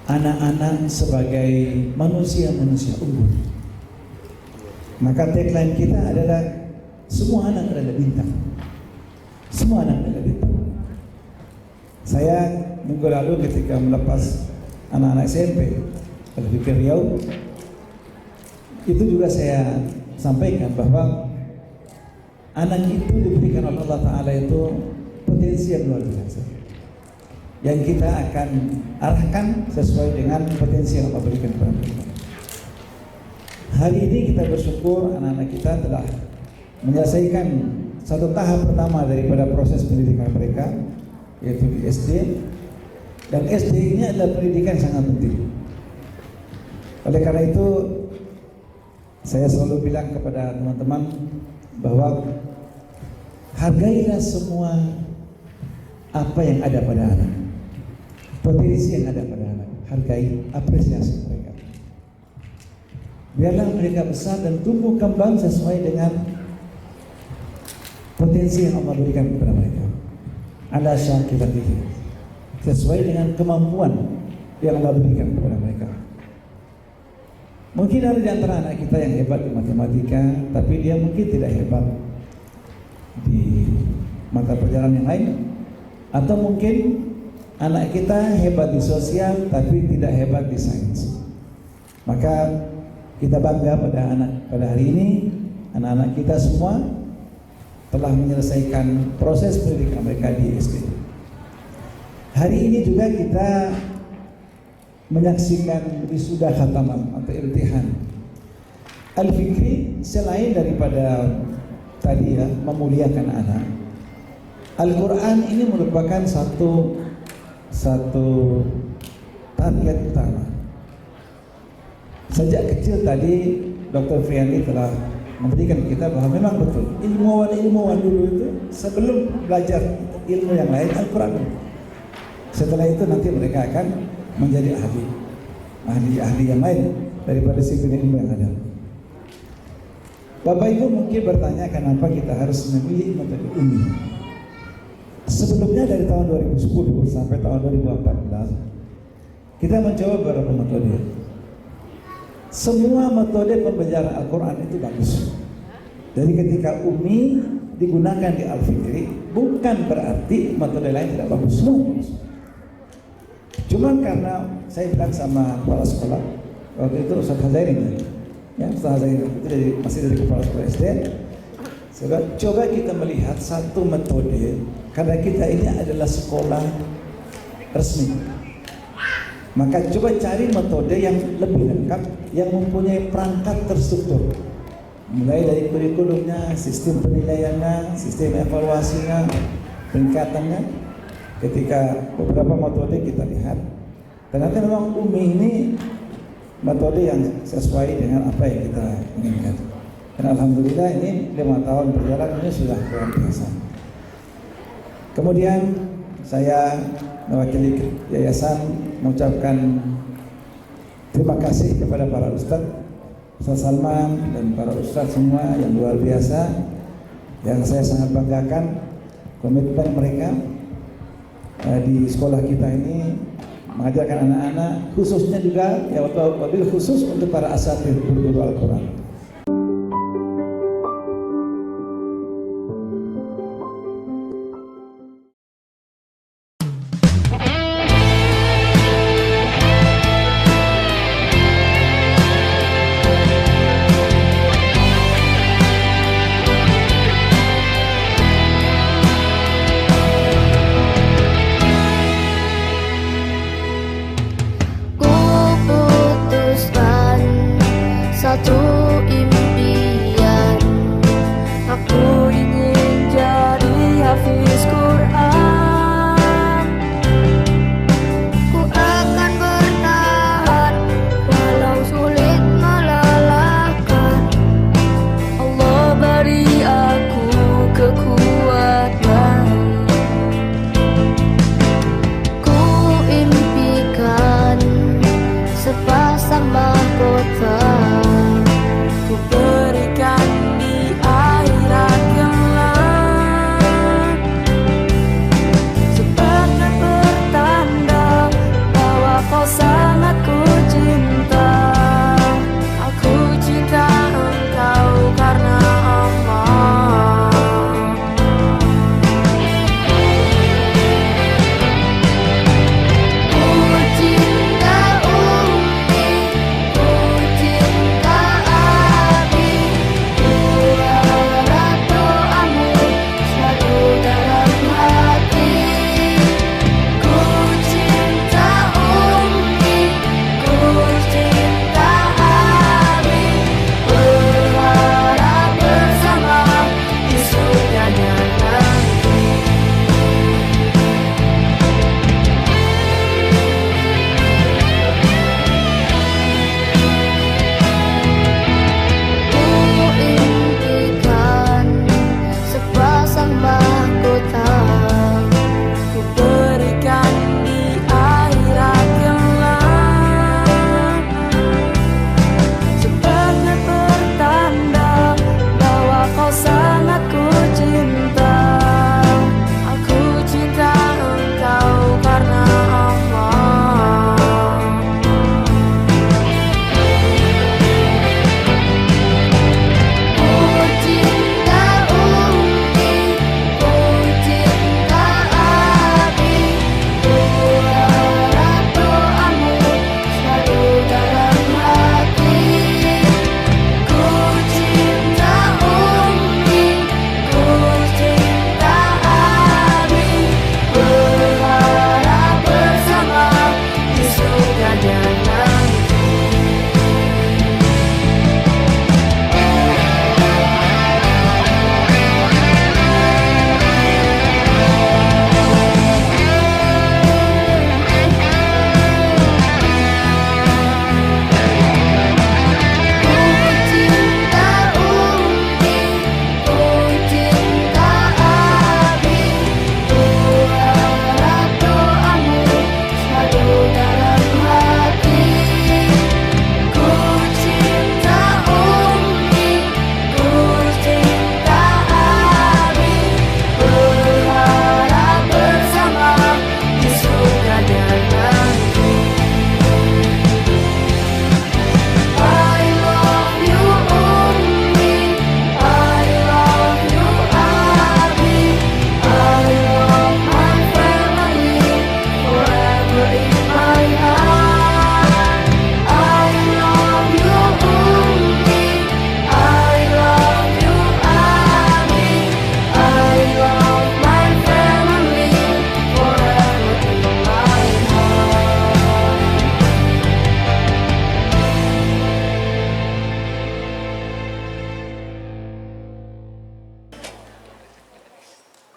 anak-anak sebagai manusia-manusia unggul. Maka tagline kita adalah semua anak adalah bintang. Semua anak adalah bintang. Saya minggu lalu ketika melepas anak-anak SMP Al-Fikir Riau, itu juga saya sampaikan bahwa anak itu diberikan oleh Allah Ta'ala itu potensi yang luar biasa, yang kita akan arahkan sesuai dengan potensi yang Allah berikan kepada mereka. Hari ini kita bersyukur anak-anak kita telah menyelesaikan satu tahap pertama daripada proses pendidikan mereka, yaitu di SD. Dan SD ini adalah pendidikan yang sangat penting. Oleh karena itu saya selalu bilang kepada teman-teman bahwa hargailah semua apa yang ada pada anak, potensi yang ada pada anak, hargai, apresiasi mereka. Biarlah mereka besar dan tumbuh kembang sesuai dengan potensi yang Allah berikan kepada mereka. Ala syakilatihi, sesuai dengan kemampuan yang Allah berikan kepada mereka. Mungkin ada di antara anak kita yang hebat di matematika, tapi dia mungkin tidak hebat di mata pelajaran yang lain. Atau mungkin anak kita hebat di sosial, tapi tidak hebat di sains. Maka kita bangga pada hari ini, anak-anak kita semua telah menyelesaikan proses pendidikan mereka di SD. Hari ini juga kita menyaksikan wisuda khataman atau imtihan Al-Fikri. Selain daripada tadi ya memuliakan anak, Al-Quran ini merupakan satu target utama. Sejak kecil tadi Dr. Friandi telah memberikan kita bahwa memang betul ilmuwan dulu itu sebelum belajar ilmu yang lain Al-Quran. Setelah itu nanti mereka akan menjadi ahli yang lain daripada disiplin ilmu yang ada. Bapak Ibu mungkin bertanya kenapa kita harus memilih metode ini. Sebelumnya dari tahun 2010 sampai tahun 2014 kita mencoba beberapa metode. Semua metode pembelajaran Al-Quran itu bagus. Jadi ketika Umi digunakan di Al-Fikri bukan berarti metode lain tidak bagus. Semua bagus. Cuma karena saya bilang sama kepala sekolah waktu itu Ustaz Hazairi, ya Ustaz Hazairi itu masih dari kepala sekolah SD. Coba kita melihat satu metode, karena kita ini adalah sekolah resmi. Maka coba cari metode yang lebih lengkap, yang mempunyai perangkat terstruktur. Mulai dari kurikulumnya, sistem penilaiannya, sistem evaluasinya, peningkatannya. Ketika beberapa metode kita lihat, ternyata memang Umi ini metode yang sesuai dengan apa yang kita inginkan. Dan alhamdulillah ini 5 tahun berjalan ini sudah luar biasa. Kemudian saya mewakili yayasan mengucapkan terima kasih kepada para Ustaz Salman dan para Ustaz semua yang luar biasa, yang saya sangat banggakan komitmen mereka di sekolah kita ini mengajarkan anak-anak, khususnya juga ya wabil khusus untuk para asatidz guru Al-Quran.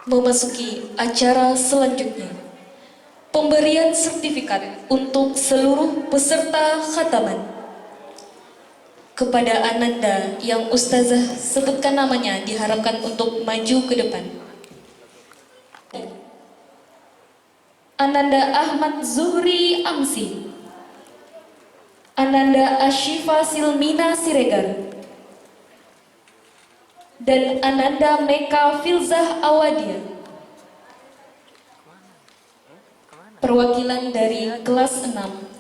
memasuki acara selanjutnya. Pemberian sertifikat untuk seluruh peserta khataman. Kepada Ananda yang Ustazah sebutkan namanya diharapkan untuk maju ke depan. Ananda Ahmad Zuhri Amsi, Ananda Ashifa Silmina Siregar, dan Ananda Meka Filzah Awadia, perwakilan dari kelas 6.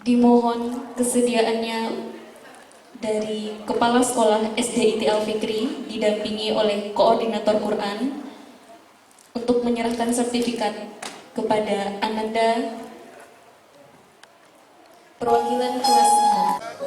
Dimohon kesediaannya dari Kepala Sekolah SDIT Al-Fikri didampingi oleh Koordinator Quran untuk menyerahkan sertifikat kepada Ananda perwakilan kelas 6.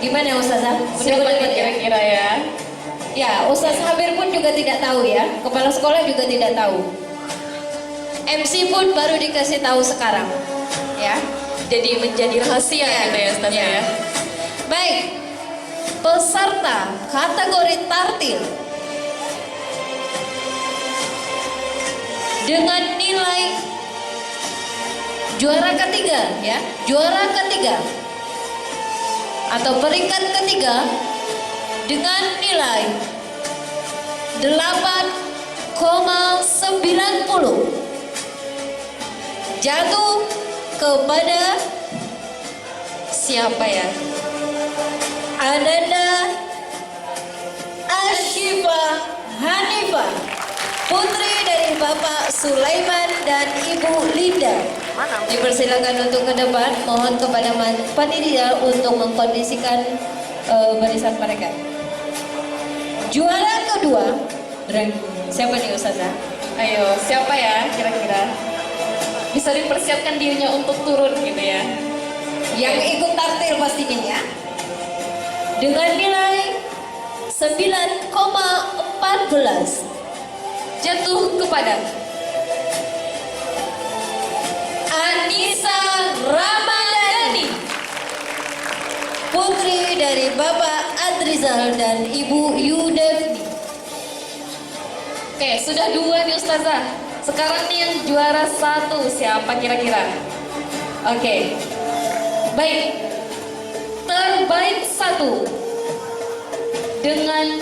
Gimana Ustazah? Siapa kira-kira ya? Ya, Ustaz Habir pun juga tidak tahu ya. Kepala sekolah juga tidak tahu. MC pun baru dikasih tahu sekarang. Ya. Jadi menjadi rahasia gitu ya Ustazah ya. Baik. Peserta kategori tartil dengan nilai juara ketiga ya. Juara ketiga atau peringkat ketiga dengan nilai 8,90 jatuh kepada siapa ya? Ananda Ashifa Hanifah, putri dari Bapak Sulaiman dan Ibu Linda. Dipersilakan untuk ke depan. Mohon kepada panitia untuk mengkondisikan barisan mereka. Juara kedua, siapa nih Ustazah? Ayo, siapa ya kira-kira? Bisa dipersiapkan dirinya untuk turun gitu ya. Yang ikut tartil pastinya ya. Dengan nilai 9,14 jatuh kepada Anissa Ramadhani, putri dari Bapak Adrizal dan Ibu Yudevni. Oke, sudah dua nih Ustazah. Sekarang nih yang juara satu siapa kira-kira? Oke, baik. Terbaik satu dengan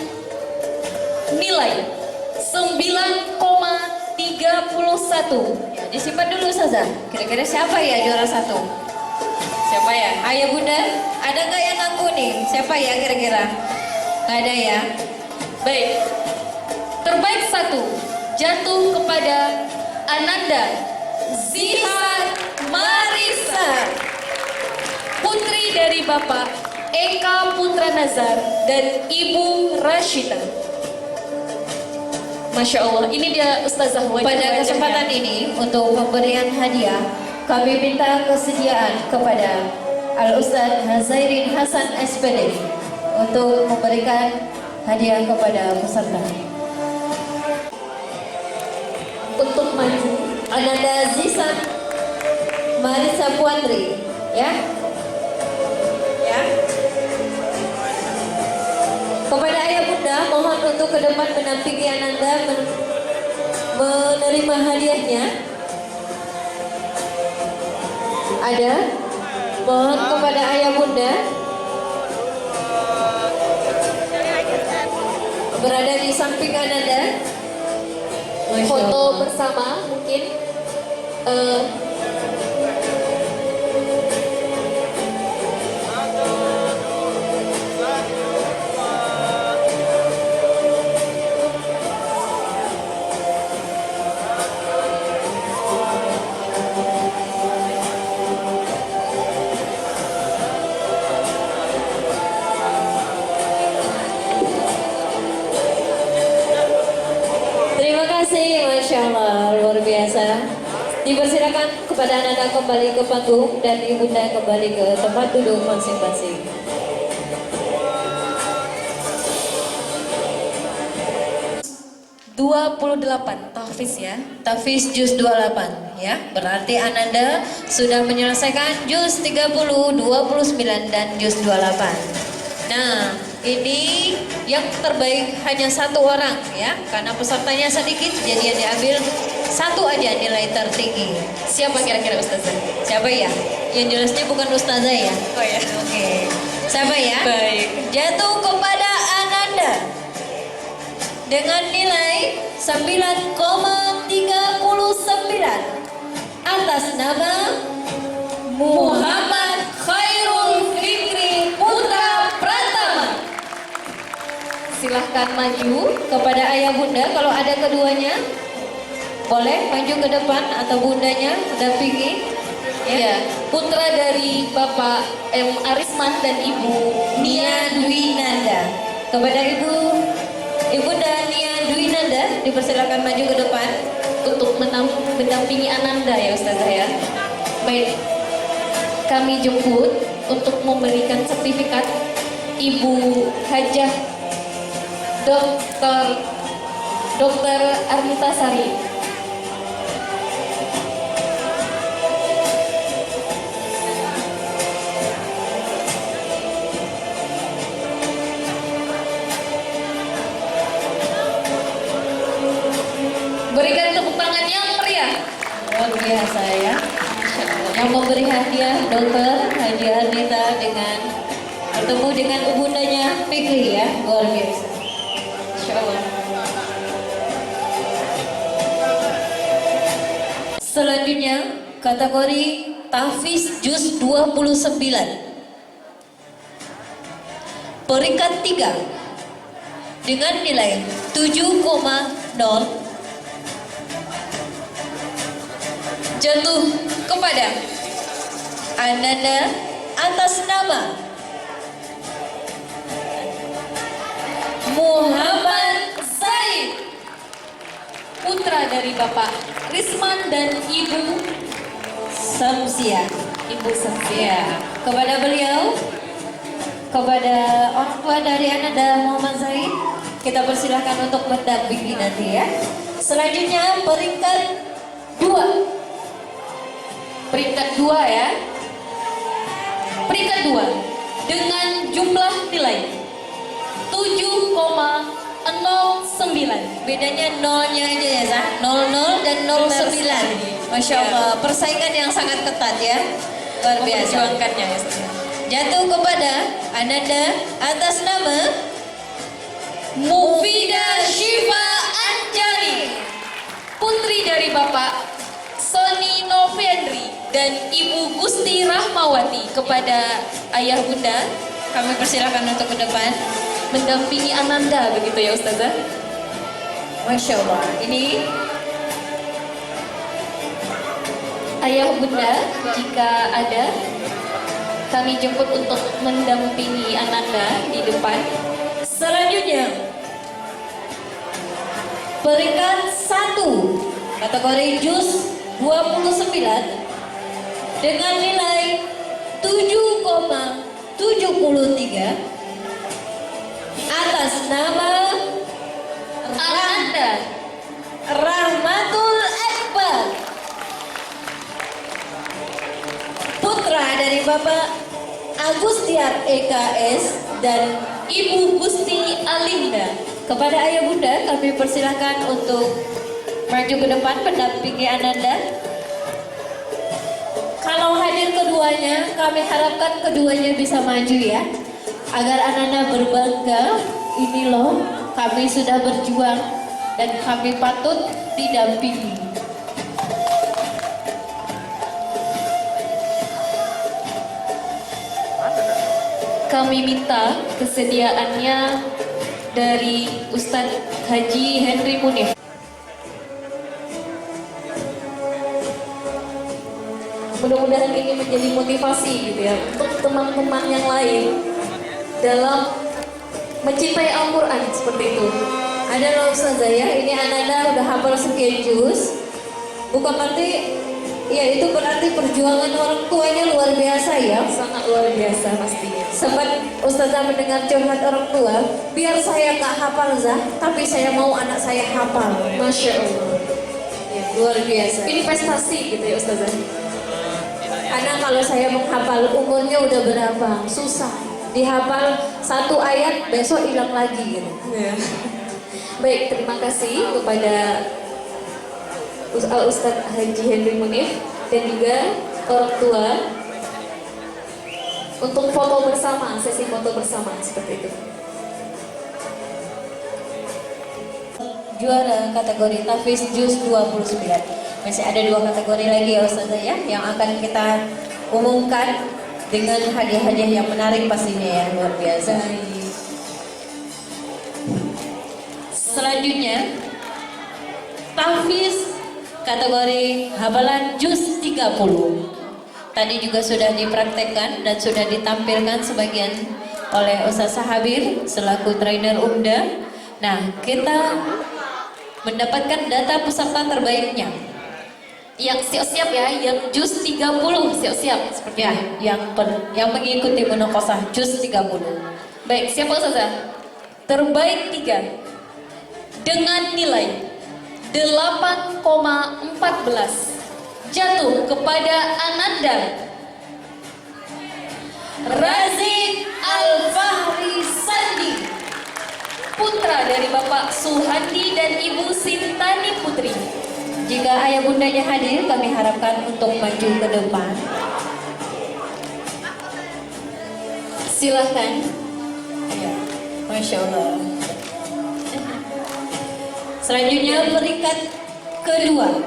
nilai 9,31. Ya, disimpan dulu Ustazah. Kira-kira siapa ya juara satu? Siapa ya? Ayo Bunda, ada nggak yang ngaku nih? Siapa ya kira-kira? Nggak ada ya? Baik. Terbaik satu jatuh kepada Ananda Zihan Marisa, putri dari Bapak Eka Putra Nazar dan Ibu Rashida. Masya Allah, ini dia Ustazah wajah. Pada kesempatan ini untuk pemberian hadiah, kami minta kesediaan kepada Al-Ustaz Hazairin Hasan SPD untuk memberikan hadiah kepada peserta. Untuk maju, Ananda Zisan Marisa Puandri, ya. Kepada ayah bunda, mohon untuk ke depan menampingi Ananda menerima hadiahnya. Ada? Mohon kepada ayah bunda berada di samping Ananda. Masya Foto Allah. bersama mungkin. Terima kasih, Masya Allah, luar biasa. Dipersilakan kepada Ananda kembali ke panggung dan ibunda kembali ke tempat duduk masing-masing. Tahfiz ya, Tahfiz juz 28 ya. Berarti Ananda sudah menyelesaikan juz 30, 29 dan juz 28. Nah, ini yang terbaik hanya satu orang ya, karena pesertanya sedikit, jadi yang diambil satu aja nilai tertinggi. Siapa kira-kira Ustazah? Siapa ya? Yang jelasnya bukan Ustazah ya? Oh ya. Oke. Siapa ya? Baik. Jatuh kepada Ananda dengan nilai 9,39 atas nama Muhammad Khairul Fikri Putra Pratama. Silahkan maju kepada ayah bunda kalau ada keduanya. Boleh maju ke depan atau bundanya dampingi. Ya, putra dari Bapak M. Arisman dan Ibu Nia Dwi Nanda. Kepada Ibunda Nia Dwi Nanda dipersilakan maju ke depan untuk mendampingi Ananda ya Ustazah ya. Baik, kami jemput untuk memberikan sertifikat Ibu Hajah Dr. Armita Sari. Berikan tepuk tangan yang meriah. Luar biasa ya. Yang memberi hadiah Dokter Haji Arnita dengan bertemu dengan ibundanya Fikri ya. Luar biasa. Insya Allah. Selanjutnya kategori Tahfiz juz 29. Peringkat 3 dengan nilai 7,0 jatuh kepada Ananda atas nama Muhammad Zaid, putra dari Bapak Risman dan Ibu Samsia. Ibu Samsia. Kepada beliau, kepada orang tua dari Ananda Muhammad Zaid, kita persilahkan untuk mendampingi nanti ya. Selanjutnya peringkat 2. Peringkat 2 ya. Peringkat 2 dengan jumlah nilai 7,09. Bedanya nolnya aja ya, Zah. 00 dan 09. Masya Allah, persaingan yang sangat ketat ya. Luar biasa. Memperjuangkannya ya. Jatuh kepada Ananda atas nama Mufidah Syifa Anjani, putri dari Bapak Sony Novendri dan Ibu Gusti Rahmawati. Kepada ayah bunda kami persilakan untuk ke depan mendampingi Ananda, begitu ya Ustazah. Masya Allah. Ini ayah bunda jika ada kami jemput untuk mendampingi Ananda di depan. Selanjutnya peringkat 1 kategori juz 29 dengan nilai 7,73 atas nama Ananda Rahmatul Akbar, putra dari Bapak Agustiar EKS dan Ibu Gusti Alinda. Kepada ayah bunda kami persilahkan untuk maju ke depan mendampingi Ananda. Kalau hadir keduanya, kami harapkan keduanya bisa maju ya, agar Ananda berbangga. Ini loh, kami sudah berjuang dan kami patut didampingi. Kami minta kesediaannya dari Ustadz Haji Henry Munif. Mudah-mudahan ini menjadi motivasi gitu ya untuk teman-teman yang lain dalam mencintai Al-Quran seperti itu. Ada loh Ustazah ya, ini Ananda udah hafal sekian juz. Bukan berarti, ya itu berarti perjuangan orang tuanya luar biasa ya, sangat luar biasa pastinya. Sempat Ustazah mendengar curhat orang tua, biar saya gak hafal Zah, tapi saya mau anak saya hafal. Masya Allah, ya, luar biasa. Investasi gitu ya Ustazah. Karena kalau saya menghafal umurnya udah berapa, susah. Dihafal satu ayat, besok hilang lagi gitu. Ya. Baik, terima kasih kepada Ustadz Haji Henry Munif dan juga orang tua untuk foto bersama, sesi foto bersama seperti itu. Juara kategori Tahfiz Juz 29. Masih ada 2 kategori lagi ya Ustazah ya, yang akan kita umumkan dengan hadiah-hadiah yang menarik pastinya ya, luar biasa. Selanjutnya Tahfiz kategori hafalan Juz 30. Tadi juga sudah dipraktekkan dan sudah ditampilkan sebagian oleh Ustaz Sahabir selaku trainer Umda. Nah, kita mendapatkan data peserta terbaiknya. Yang siap-siap ya, yang Juz 30 siap-siap seperti ya, yang mengikuti munaqashah Juz 30. Baik, siapa Ustazah? Terbaik 3 dengan nilai 8,14 jatuh kepada Ananda Razik Al-Fahri Sandi, putra dari Bapak Suhandi dan Ibu Sintani Putri. Jika ayah bundanya hadir, kami harapkan untuk maju ke depan. Silahkan. Ya, Masya Allah. Selanjutnya peringkat kedua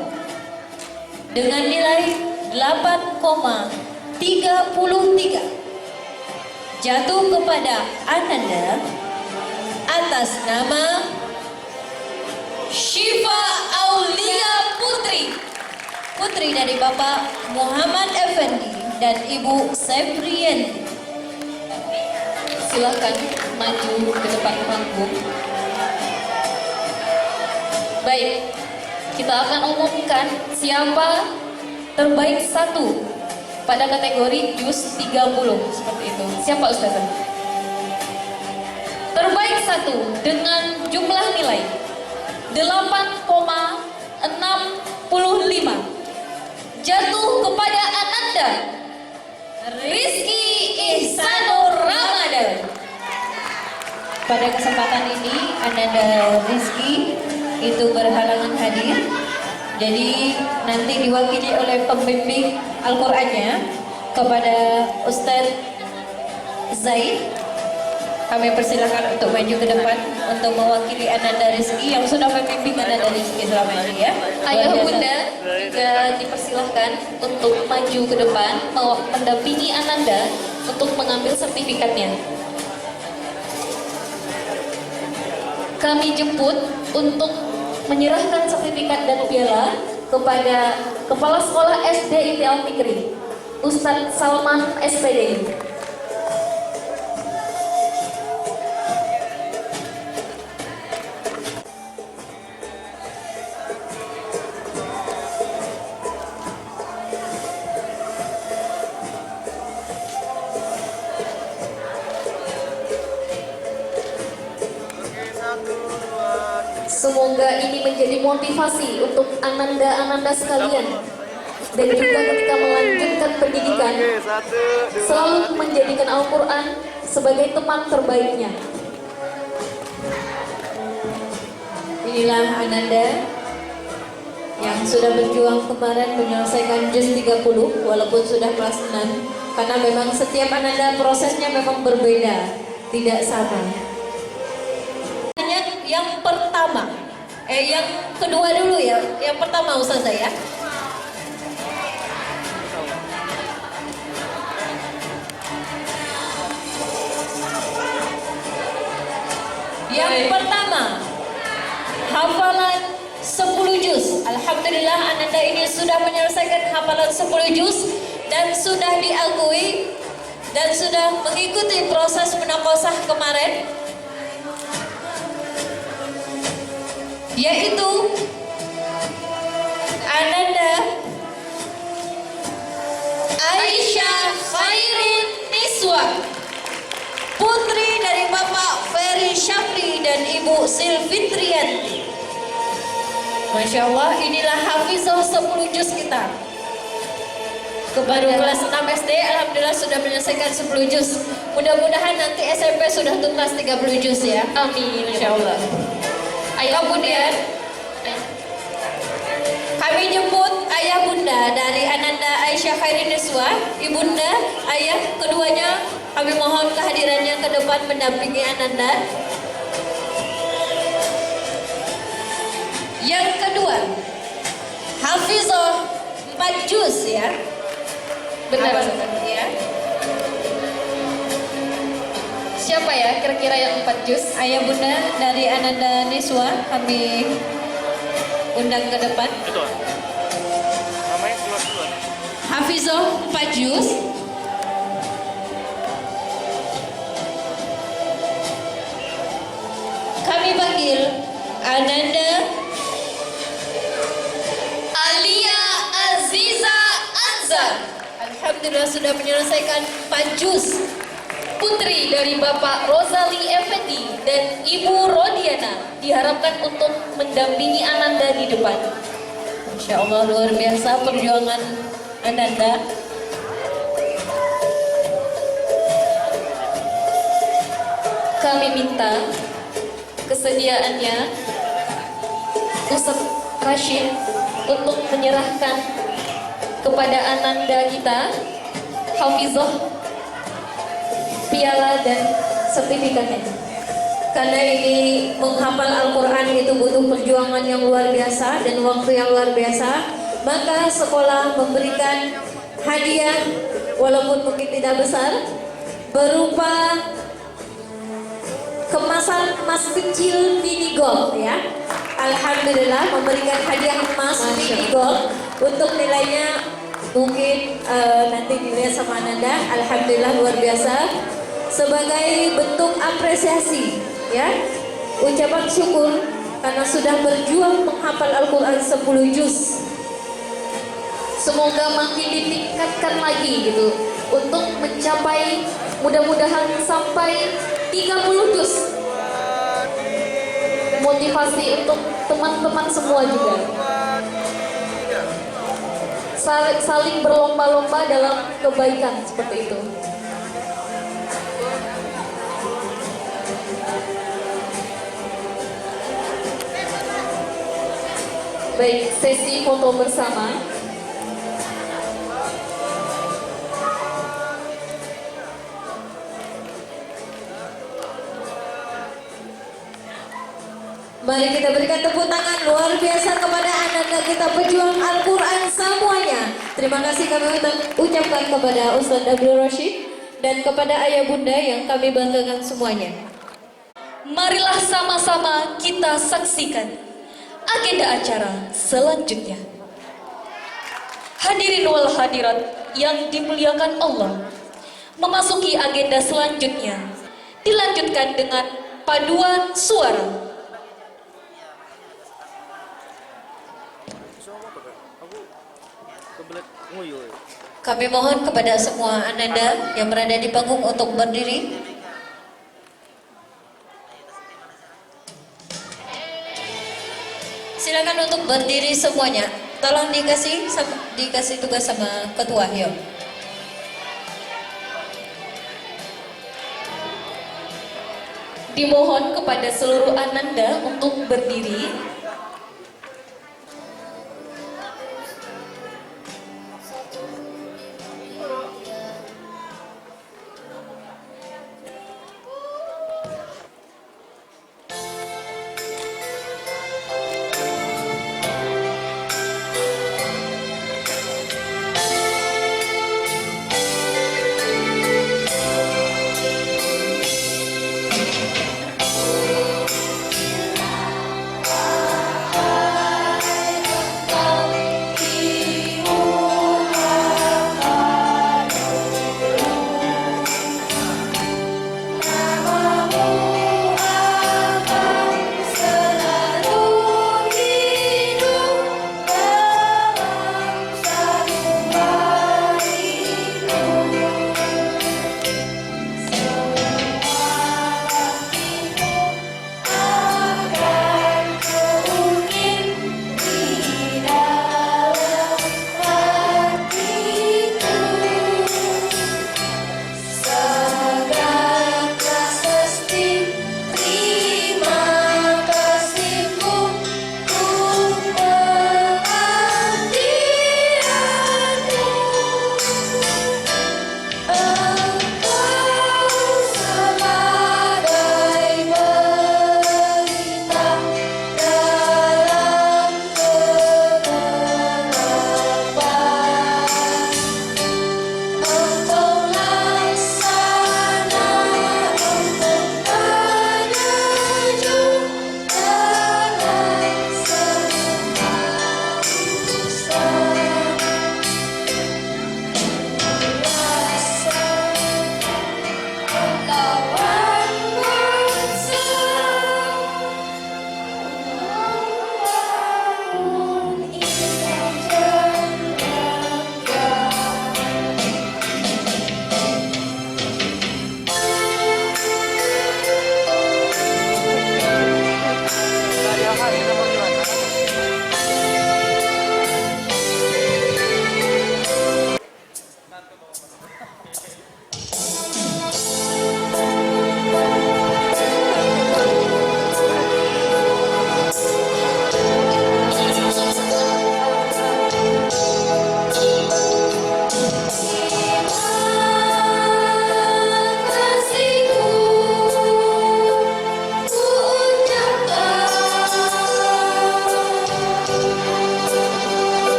dengan nilai 8,33 jatuh kepada Ananda atas nama Syifa Aulia Putri, putri dari Bapak Muhammad Effendi dan Ibu Sepriyanti. Silakan maju ke depan panggung. Baik, kita akan umumkan siapa terbaik 1 pada kategori Juz 30 seperti itu. Siapa Ustazah? Terbaik 1 dengan jumlah nilai 8,65 jatuh kepada Ananda Rizky Ihsanur Ramadan. Pada kesempatan ini Ananda Rizky itu berhalangan hadir, jadi nanti diwakili oleh pembimbing Al-Qur'annya kepada Ustadz Zaid. Kami persilakan untuk maju ke depan untuk mewakili Ananda Rizky yang sudah membimbing Ananda Rizky selama ini ya. Ayah bunda juga dipersilahkan untuk maju ke depan mendampingi Ananda untuk mengambil sertifikatnya. Kami jemput untuk menyerahkan sertifikat dan piala kepada Kepala Sekolah SD ITI Al-Fikri, Ustadz Salman SPD. Semoga ini menjadi motivasi untuk Ananda sekalian, dan juga ketika melanjutkan pendidikan selalu menjadikan Al-Quran sebagai teman terbaiknya. Inilah Ananda yang sudah berjuang kemarin menyelesaikan juz 30 walaupun sudah kelas 6, karena memang setiap ananda prosesnya memang berbeda, tidak sama. Yang pertama, yang kedua dulu ya, yang pertama Ustazah ya. Yang pertama, hafalan 10 juz. Alhamdulillah ananda ini sudah menyelesaikan hafalan 10 juz dan sudah diakui dan sudah mengikuti proses munaqashah kemarin, yaitu ananda Aisyah Khairun Niswa, putri dari Bapak Ferry Syafri dan Ibu Silfitrianti. Masya Allah, inilah hafizah 10 juz kita. Baru kelas 6 SD, alhamdulillah sudah menyelesaikan 10 juz. Mudah-mudahan nanti SMP sudah tuntas 30 juz ya. Amin, Masya Allah. Kemudian kami jemput ayah bunda dari ananda Aisyah Khairun Niswa, ibunda, ayah keduanya. Kami mohon kehadirannya ke depan mendampingi ananda. Yang kedua, hafizah 4 juz ya. Benar ya. Siapa ya kira-kira yang 4 juz? Ayah bunda dari ananda Niswa kami undang ke depan. Betul. Namanya duluan. Hafizah 4 juz. Kami panggil ananda Alia Aziza Anzar. Alhamdulillah sudah menyelesaikan 4 juz. Putri dari Bapak Rozali Effendi dan Ibu Rodiana diharapkan untuk mendampingi ananda di depan. Masya Allah, luar biasa perjuangan ananda. Kami minta kesediaannya Ustaz Rashid untuk menyerahkan kepada ananda kita hafizah piala dan sertifikatnya. Karena ini menghafal Al-Quran itu butuh perjuangan yang luar biasa dan waktu yang luar biasa, maka sekolah memberikan hadiah walaupun mungkin tidak besar berupa kemasan emas kecil mini gold ya. Alhamdulillah memberikan hadiah emas mini gold untuk nilainya mungkin nanti dilihat sama ananda. Alhamdulillah luar biasa, sebagai bentuk apresiasi ya, ucapan syukur karena sudah berjuang menghafal Al-Quran 10 juz. Semoga makin ditingkatkan lagi gitu untuk mencapai mudah-mudahan sampai 30 juz. Motivasi untuk teman-teman semua juga. Saling berlomba-lomba dalam kebaikan seperti itu. Baik, sesi foto bersama. Mari kita berikan tepuk tangan luar biasa kepada anak-anak kita pejuang Al-Quran semuanya. Terima kasih kami ucapkan kepada Ustaz Abdul Rashid dan kepada ayah bunda yang kami banggakan semuanya. Marilah sama-sama kita saksikan agenda acara selanjutnya. Hadirin wal hadirat yang dimuliakan Allah, memasuki agenda selanjutnya dilanjutkan dengan paduan suara. Kami mohon kepada semua ananda yang berada di panggung untuk berdiri. Silakan untuk berdiri semuanya. Tolong dikasih tugas sama ketua, yuk. Dimohon kepada seluruh ananda untuk berdiri.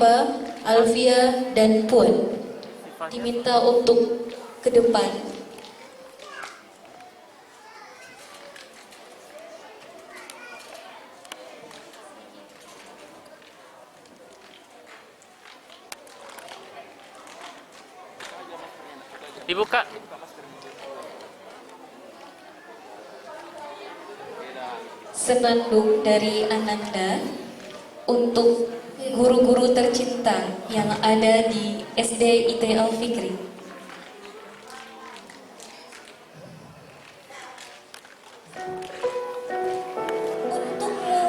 Syifa, Alfia, dan Puan diminta untuk ke depan. Dibuka. Spanduk dari Ananda untuk guru-guru tercinta yang ada di SD IT Al Fikri. Untukmu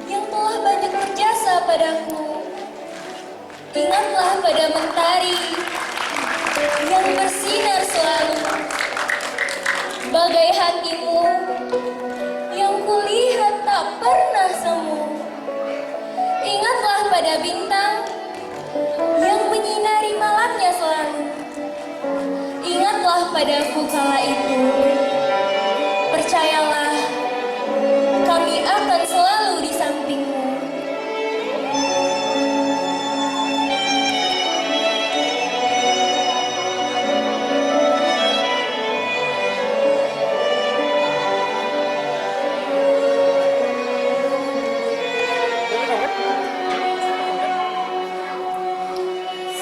yang telah banyak berjasa padaku, ingatlah pada mentari yang bersinar selalu, bagai hatimu yang kulihat tak pernah semu. Ingatlah pada bintang yang menyinari malamnya selalu. Ingatlah padaku kala itu. Percayalah, kami akan selalu di sampingmu.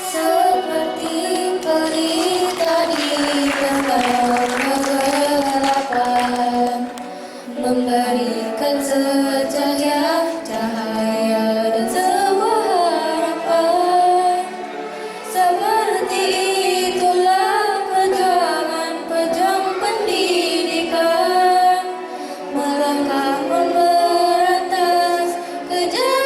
Seperti pelita di tengah kegelapan, memberikan secahaya cahaya dan sebuah harapan. Seperti itulah perjuangan pejuang pendidikan, melangkah memberantas kejahilan.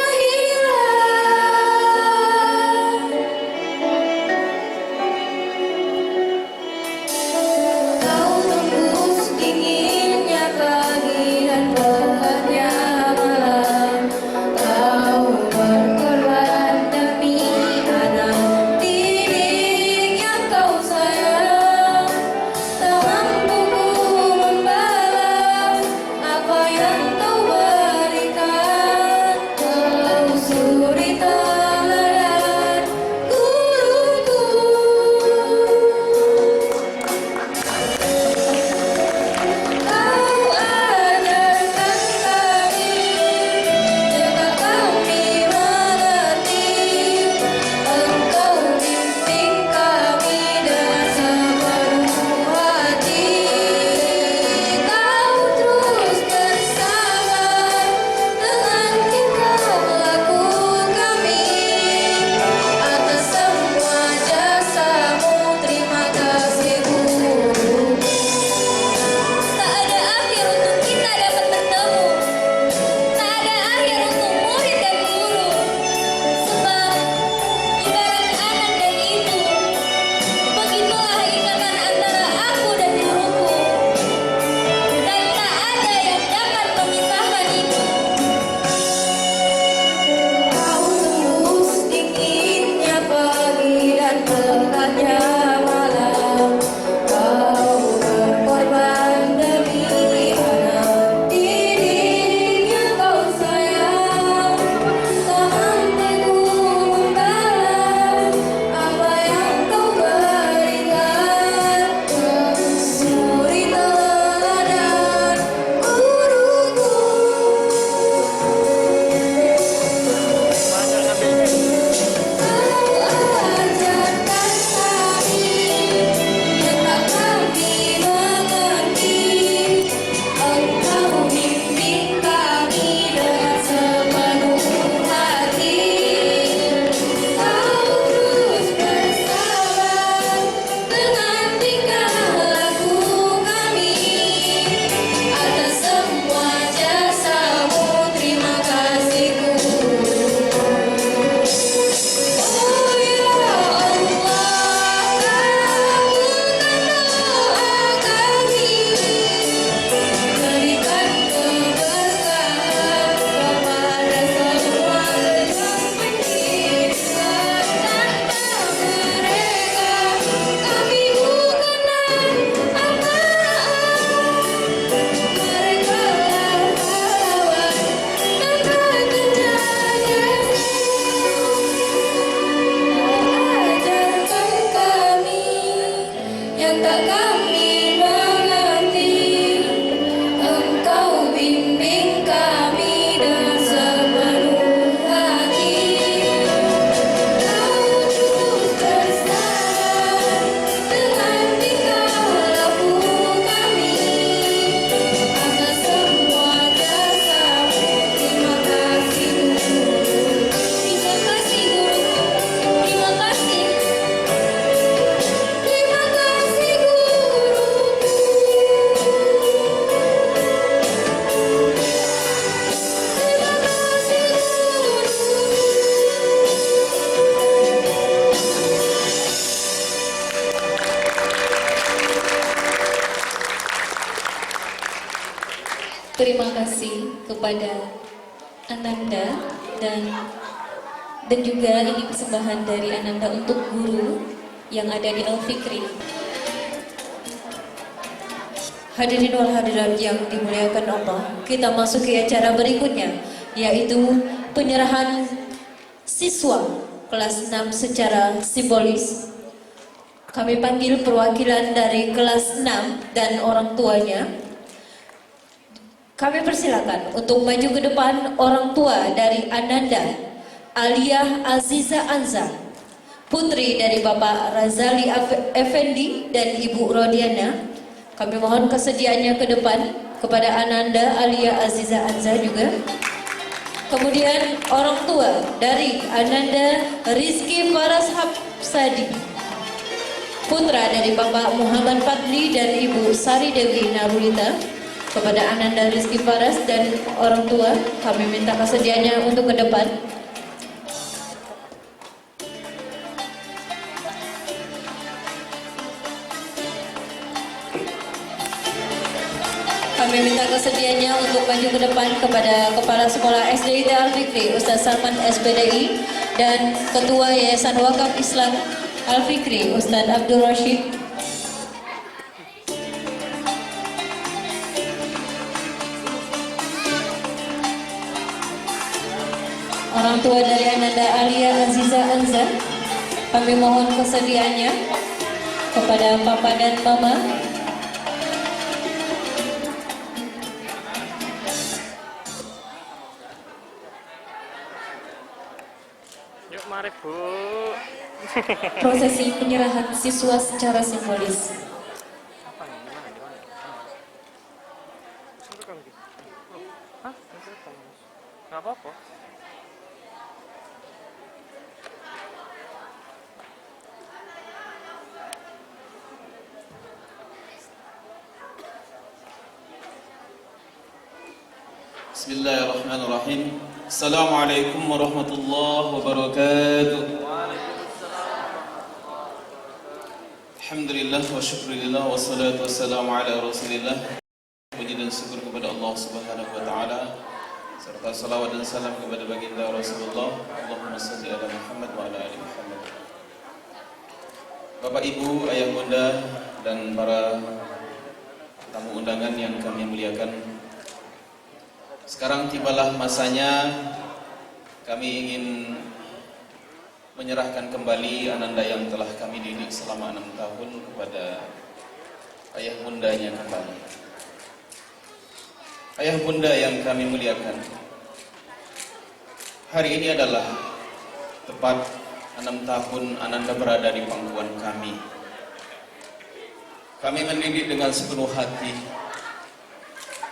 terima kasih kepada Ananda dan juga ini persembahan dari Ananda untuk guru yang ada di Al-Fikri. Hadirin wal hadirat yang dimuliakan Allah, kita masuk ke acara berikutnya, yaitu penyerahan siswa kelas 6 secara simbolis. Kami panggil perwakilan dari kelas 6 dan orang tuanya. Kami persilakan untuk maju ke depan orang tua dari Ananda, Aliyah Aziza Anza, putri dari Bapak Razali Effendi dan Ibu Rodiana. Kami mohon kesediaannya ke depan kepada Ananda, Aliyah Aziza Anza juga. Kemudian orang tua dari Ananda, Rizky Faras Hapsadi, putra dari Bapak Muhammad Fadli dan Ibu Sari Dewi Narulita. Kepada Ananda Rizky Faras dan orang tua, kami minta kesediaannya untuk ke depan. Kami minta kesediaannya untuk maju ke depan kepada Kepala Sekolah SDIT Al-Fikri, Ustaz Salman SPDI, dan Ketua Yayasan Wakaf Islam Al-Fikri, Ustaz Abdul Rashid. Orang tua dari Ananda, Aliyah Aziza Anza, kami mohon kesediaannya kepada Papa dan Mama. Yuk mari Bu. Prosesi penyerahan siswa secara simbolis. Apa nih? Gimana? Di mana? Untuk kamu gitu. Hah? Untuk kamu. Nggak apa-apa. Bismillahirrahmanirrahim. Assalamualaikum warahmatullahi wabarakatuh. Alhamdulillah wa syukurillah wa salatu wassalamu ala rasulillah. Puji dan syukur kepada Allah subhanahu wa ta'ala, serta salawat dan salam kepada baginda Rasulullah. Allahumma salli ala Muhammad wa ala ali Muhammad. Bapak, Ibu, Ayah, Bunda, dan para tamu undangan yang kami muliakan, sekarang tibalah masanya kami ingin menyerahkan kembali Ananda yang telah kami didik selama 6 tahun kepada ayah bundanya kembali. Ayah bunda yang kami muliakan, hari ini adalah tepat 6 tahun Ananda berada di pangkuan kami. Kami mendidik dengan sepenuh hati.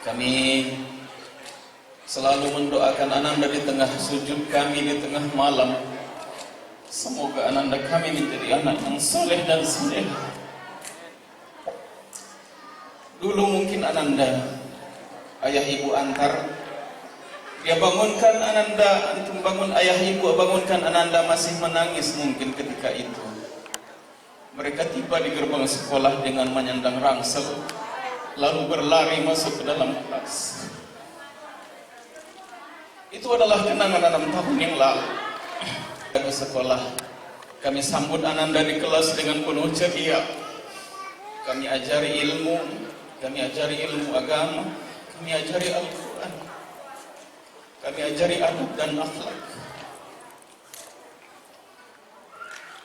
Kami selalu mendoakan Ananda di tengah sujud kami, di tengah malam. Semoga Ananda kami menjadi anak yang soleh dan soleh. Dulu mungkin Ananda, ayah ibu antar, dia bangunkan Ananda, antum bangun ayah ibu, bangunkan Ananda masih menangis mungkin ketika itu. Mereka tiba di gerbang sekolah dengan menyandang rangsel, lalu berlari masuk ke dalam kelas. Itu adalah kenangan 6 tahun yang lalu. Ke sekolah, kami sambut Ananda di kelas dengan penuh ceria. Kami ajari ilmu, agama, kami ajari Al-Quran, kami ajari adab dan akhlak.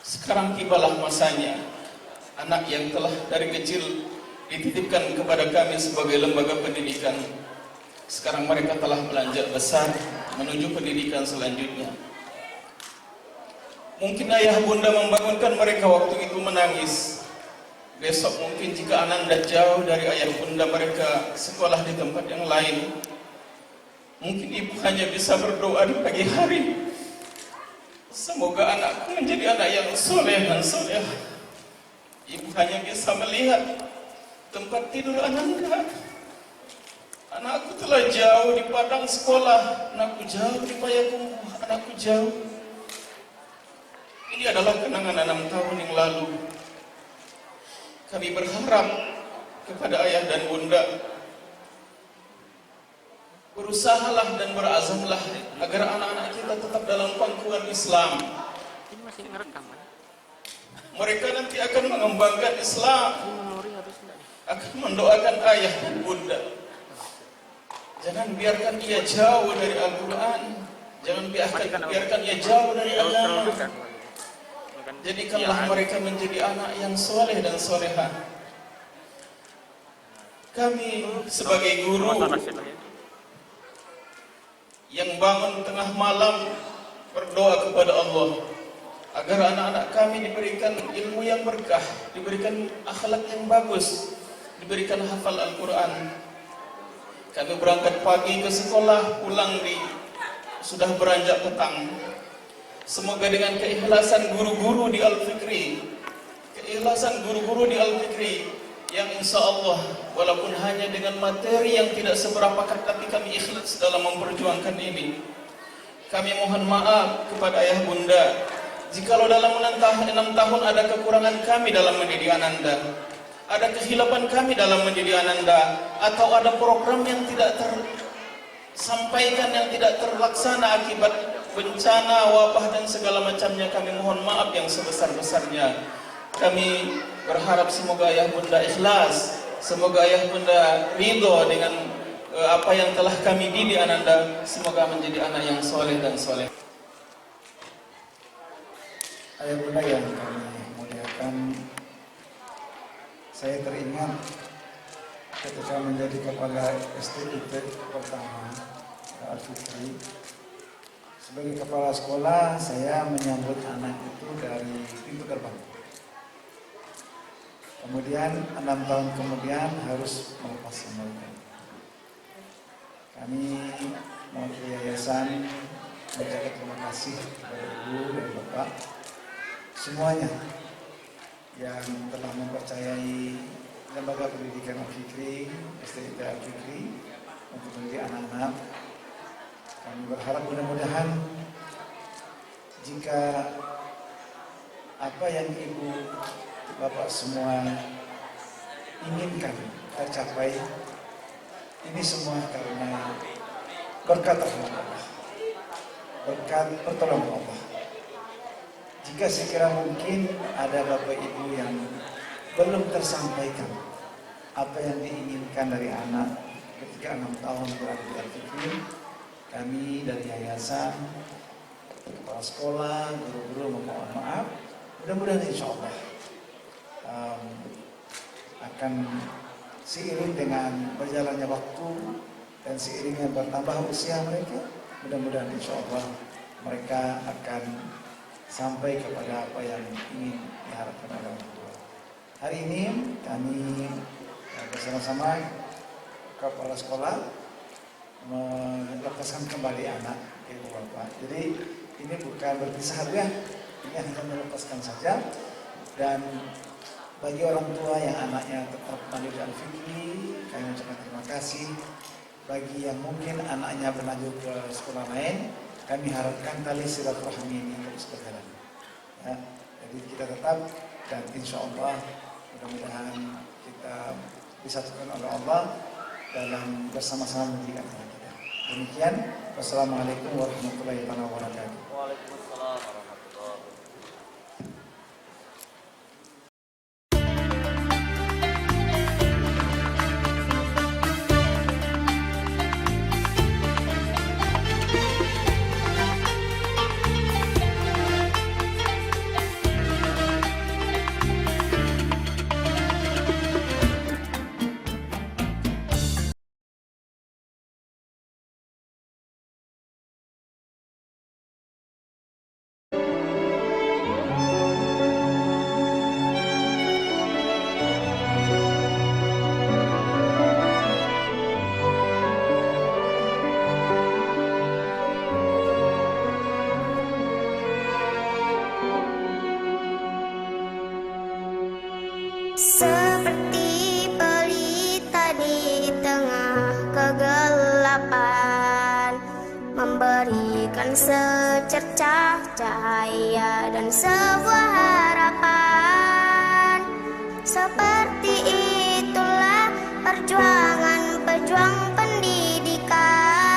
Sekarang tibalah masanya anak yang telah dari kecil dititipkan kepada kami sebagai lembaga pendidikan. Sekarang mereka telah beranjak besar menuju pendidikan selanjutnya. Mungkin ayah bunda membangunkan mereka waktu itu menangis. Besok mungkin jika Ananda jauh dari ayah bunda mereka sekolah di tempat yang lain, mungkin ibu hanya bisa berdoa di pagi hari, semoga anakku menjadi anak yang soleh dan soleh. Ibu hanya bisa melihat tempat tidur Ananda. Anakku telah jauh di padang sekolah, anakku jauh di Payakumbuh, anakku jauh. Ini adalah kenangan 6 tahun yang lalu. Kami berharap kepada ayah dan bunda, berusahalah dan berazamlah agar anak-anak kita tetap dalam pangkuan Islam. Ini masih ngerekam kan? Mereka nanti akan mengembangkan Islam, Ini memori harus enggak nih? akan mendoakan ayah dan bunda. Jangan biarkan ia jauh dari Al-Quran, jangan biarkan ia jauh dari agama. Jadikanlah mereka menjadi anak yang soleh dan solehah. Kami sebagai guru yang bangun tengah malam berdoa kepada Allah agar anak-anak kami diberikan ilmu yang berkah, diberikan akhlak yang bagus, diberikan hafal Al-Quran. Kami berangkat pagi ke sekolah, pulang sudah beranjak petang. Semoga dengan keikhlasan guru-guru di Al-Fikri, yang insya Allah walaupun hanya dengan materi yang tidak seberapa, tapi kami ikhlas dalam memperjuangkan ini. Kami mohon maaf kepada ayah bunda jikalau dalam 6 tahun ada kekurangan kami dalam mendidik Ananda, ada kehilapan kami dalam mendidik Ananda, atau ada program yang tidak tersampaikan, yang tidak terlaksana akibat bencana, wabah dan segala macamnya. Kami mohon maaf yang sebesar-besarnya. Kami berharap semoga ayah bunda ikhlas, semoga ayah bunda ridho dengan apa yang telah kami didik Ananda. Semoga menjadi anak yang soleh dan soleh. Ayah bunda yang kami muliakan, saya teringat ketika menjadi kepala STIP pertama Al-Fikri. Sebagai kepala sekolah, saya menyambut anak itu dari pintu gerbang. Kemudian 6 tahun kemudian harus melepas mereka. Kami mewakili yayasan mengucapkan terima kasih kepada Ibu dan Bapak semuanya yang telah mempercayai lembaga pendidikan Al-Fikri, STIP Al-Fikri untuk mendidik anak-anak. Kami berharap mudah-mudahan jika apa yang Ibu Bapak semua inginkan tercapai, ini semua karena berkat rahmat Allah, berkat pertolongan Allah. Jika sekira mungkin ada Bapak Ibu yang belum tersampaikan apa yang diinginkan dari anak ketika 6 tahun berada di Al-Fikri, kami dari yayasan, kepala sekolah, guru-guru memohon maaf. Mudah-mudahan insya Allah akan seiring dengan berjalannya waktu dan seiringnya bertambah usia mereka, mudah-mudahan insya Allah mereka akan sampai kepada apa yang ingin diharapkan oleh orang tua. Hari ini kami bersama-sama kepala sekolah melepaskan kembali anak Ibu Bapak. Jadi ini bukan berpisah ya, ini hanya melepaskan saja. Dan bagi orang tua yang anaknya tetap mandiri Al-Fikri, kami ucapkan terima kasih. Bagi yang mungkin anaknya berlanjut ke sekolah lain, kami harapkan tali silaturahmi ini terus berjalan. Ya, jadi kita tetap, dan insya Allah mudah-mudahan kita disatukan oleh Allah dalam bersama-sama mendidik anak kita. Demikian, wassalamualaikum warahmatullahi wabarakatuh. Waalaikumsalam warahmatullahi wabarakatuh. Seperti pelita di tengah kegelapan, memberikan secercah cahaya dan sebuah harapan. Seperti itulah perjuangan pejuang pendidikan.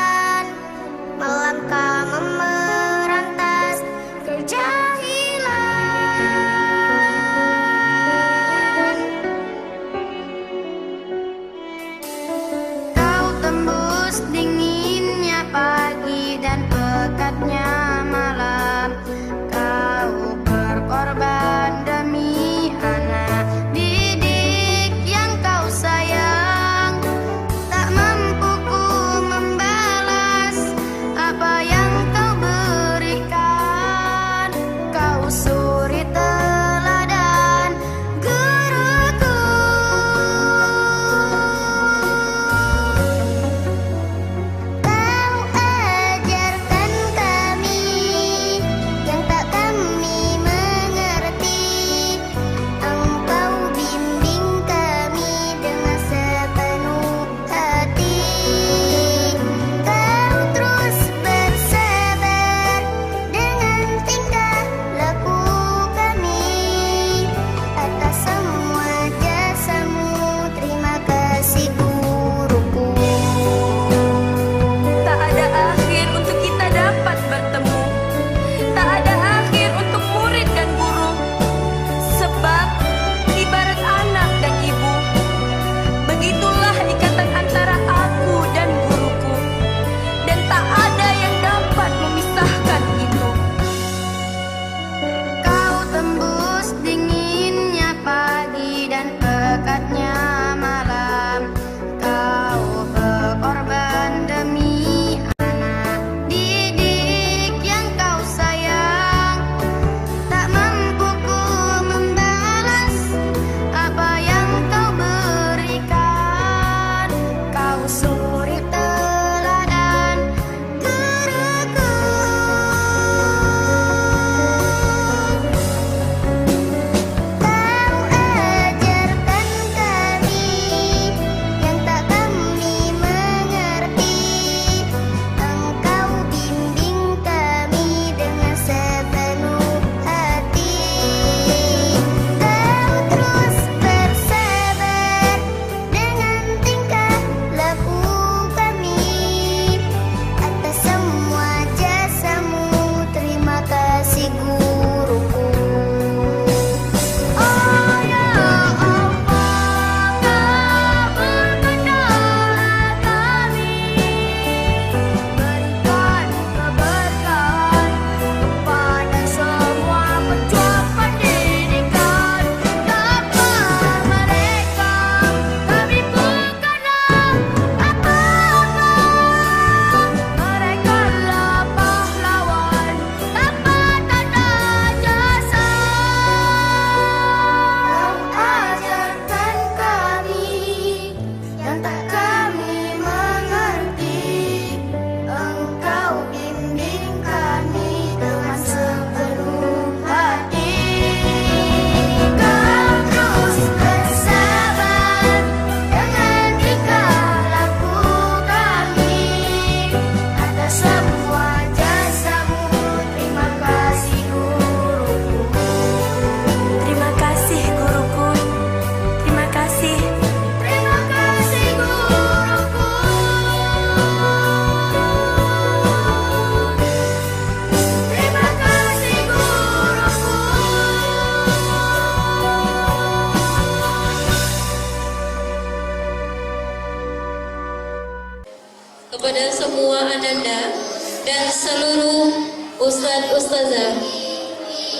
Ananda dan seluruh ustadz-ustazah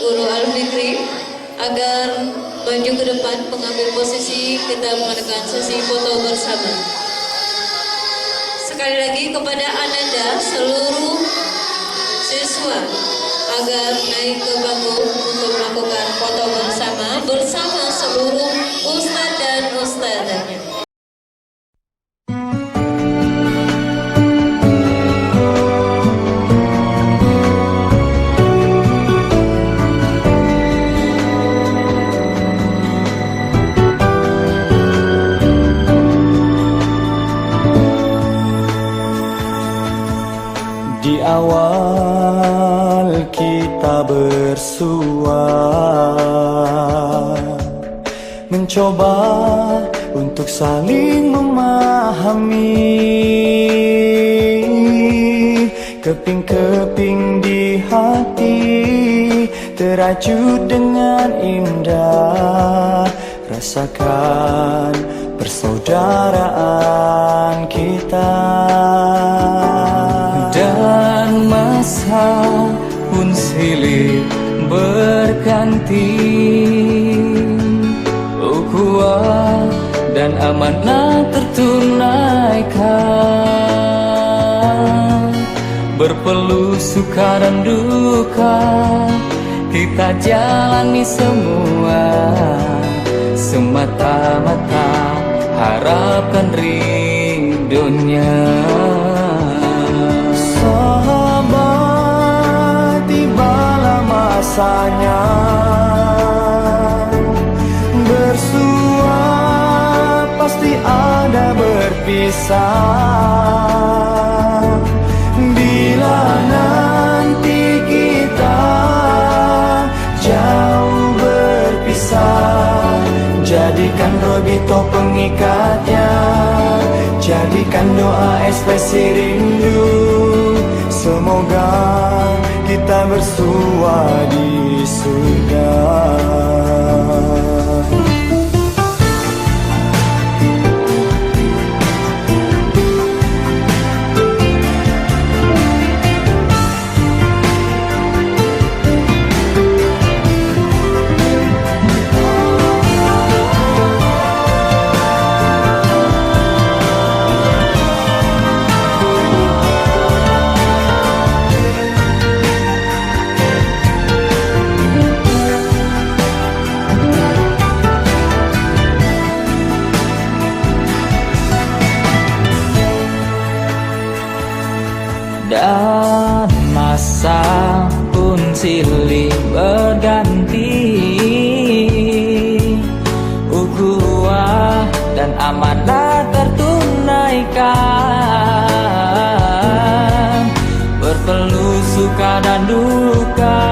Guru Al-Fikri agar maju ke depan mengambil posisi, kita mengadakan sesi foto bersama. Sekali lagi kepada Ananda seluruh siswa agar naik ke panggung untuk melakukan foto bersama seluruh ustadz dan ustazahnya. Di awal kita bersua, mencoba untuk saling memahami, keping-keping di hati terajut dengan indah. Rasakan persaudaraan kita. Dan masa pun silih berganti, ukhuwah dan amanah tertunaikan. Berpeluh suka dan duka, kita jalani semua, semata-mata harapkan ridhonya. Sahabat, tibalah masanya bersua, pasti ada berpisah. Bila nanti kita jauh berpisah, jadikan robito pengikatnya, jadikan doa ekspresi rindu. Semoga kita bersua di surga. Dan masa pun silih berganti, ukhuwah dan amanah tertunaikan. Berpeluh suka dan duka,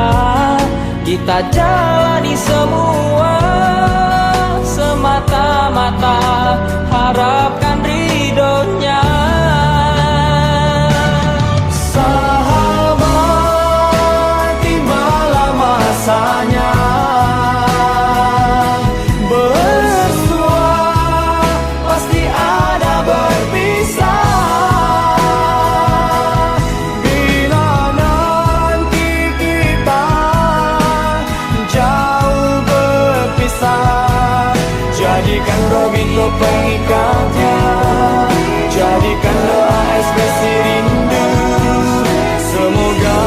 kita jalani semua, semata-mata harapkan ridhonya. Masanya bersua, pasti ada berpisah. Bila nanti kita jauh berpisah, jadikan robito pengikatnya, jadikan doa ekspresi rindu. Semoga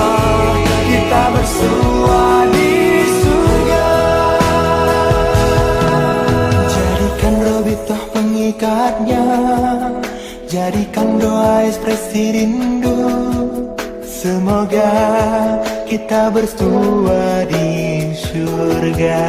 kita bersua di surga. Jadikan robitoh pengikatnya, jadikan doa ekspresi rindu. Semoga kita bersua di surga.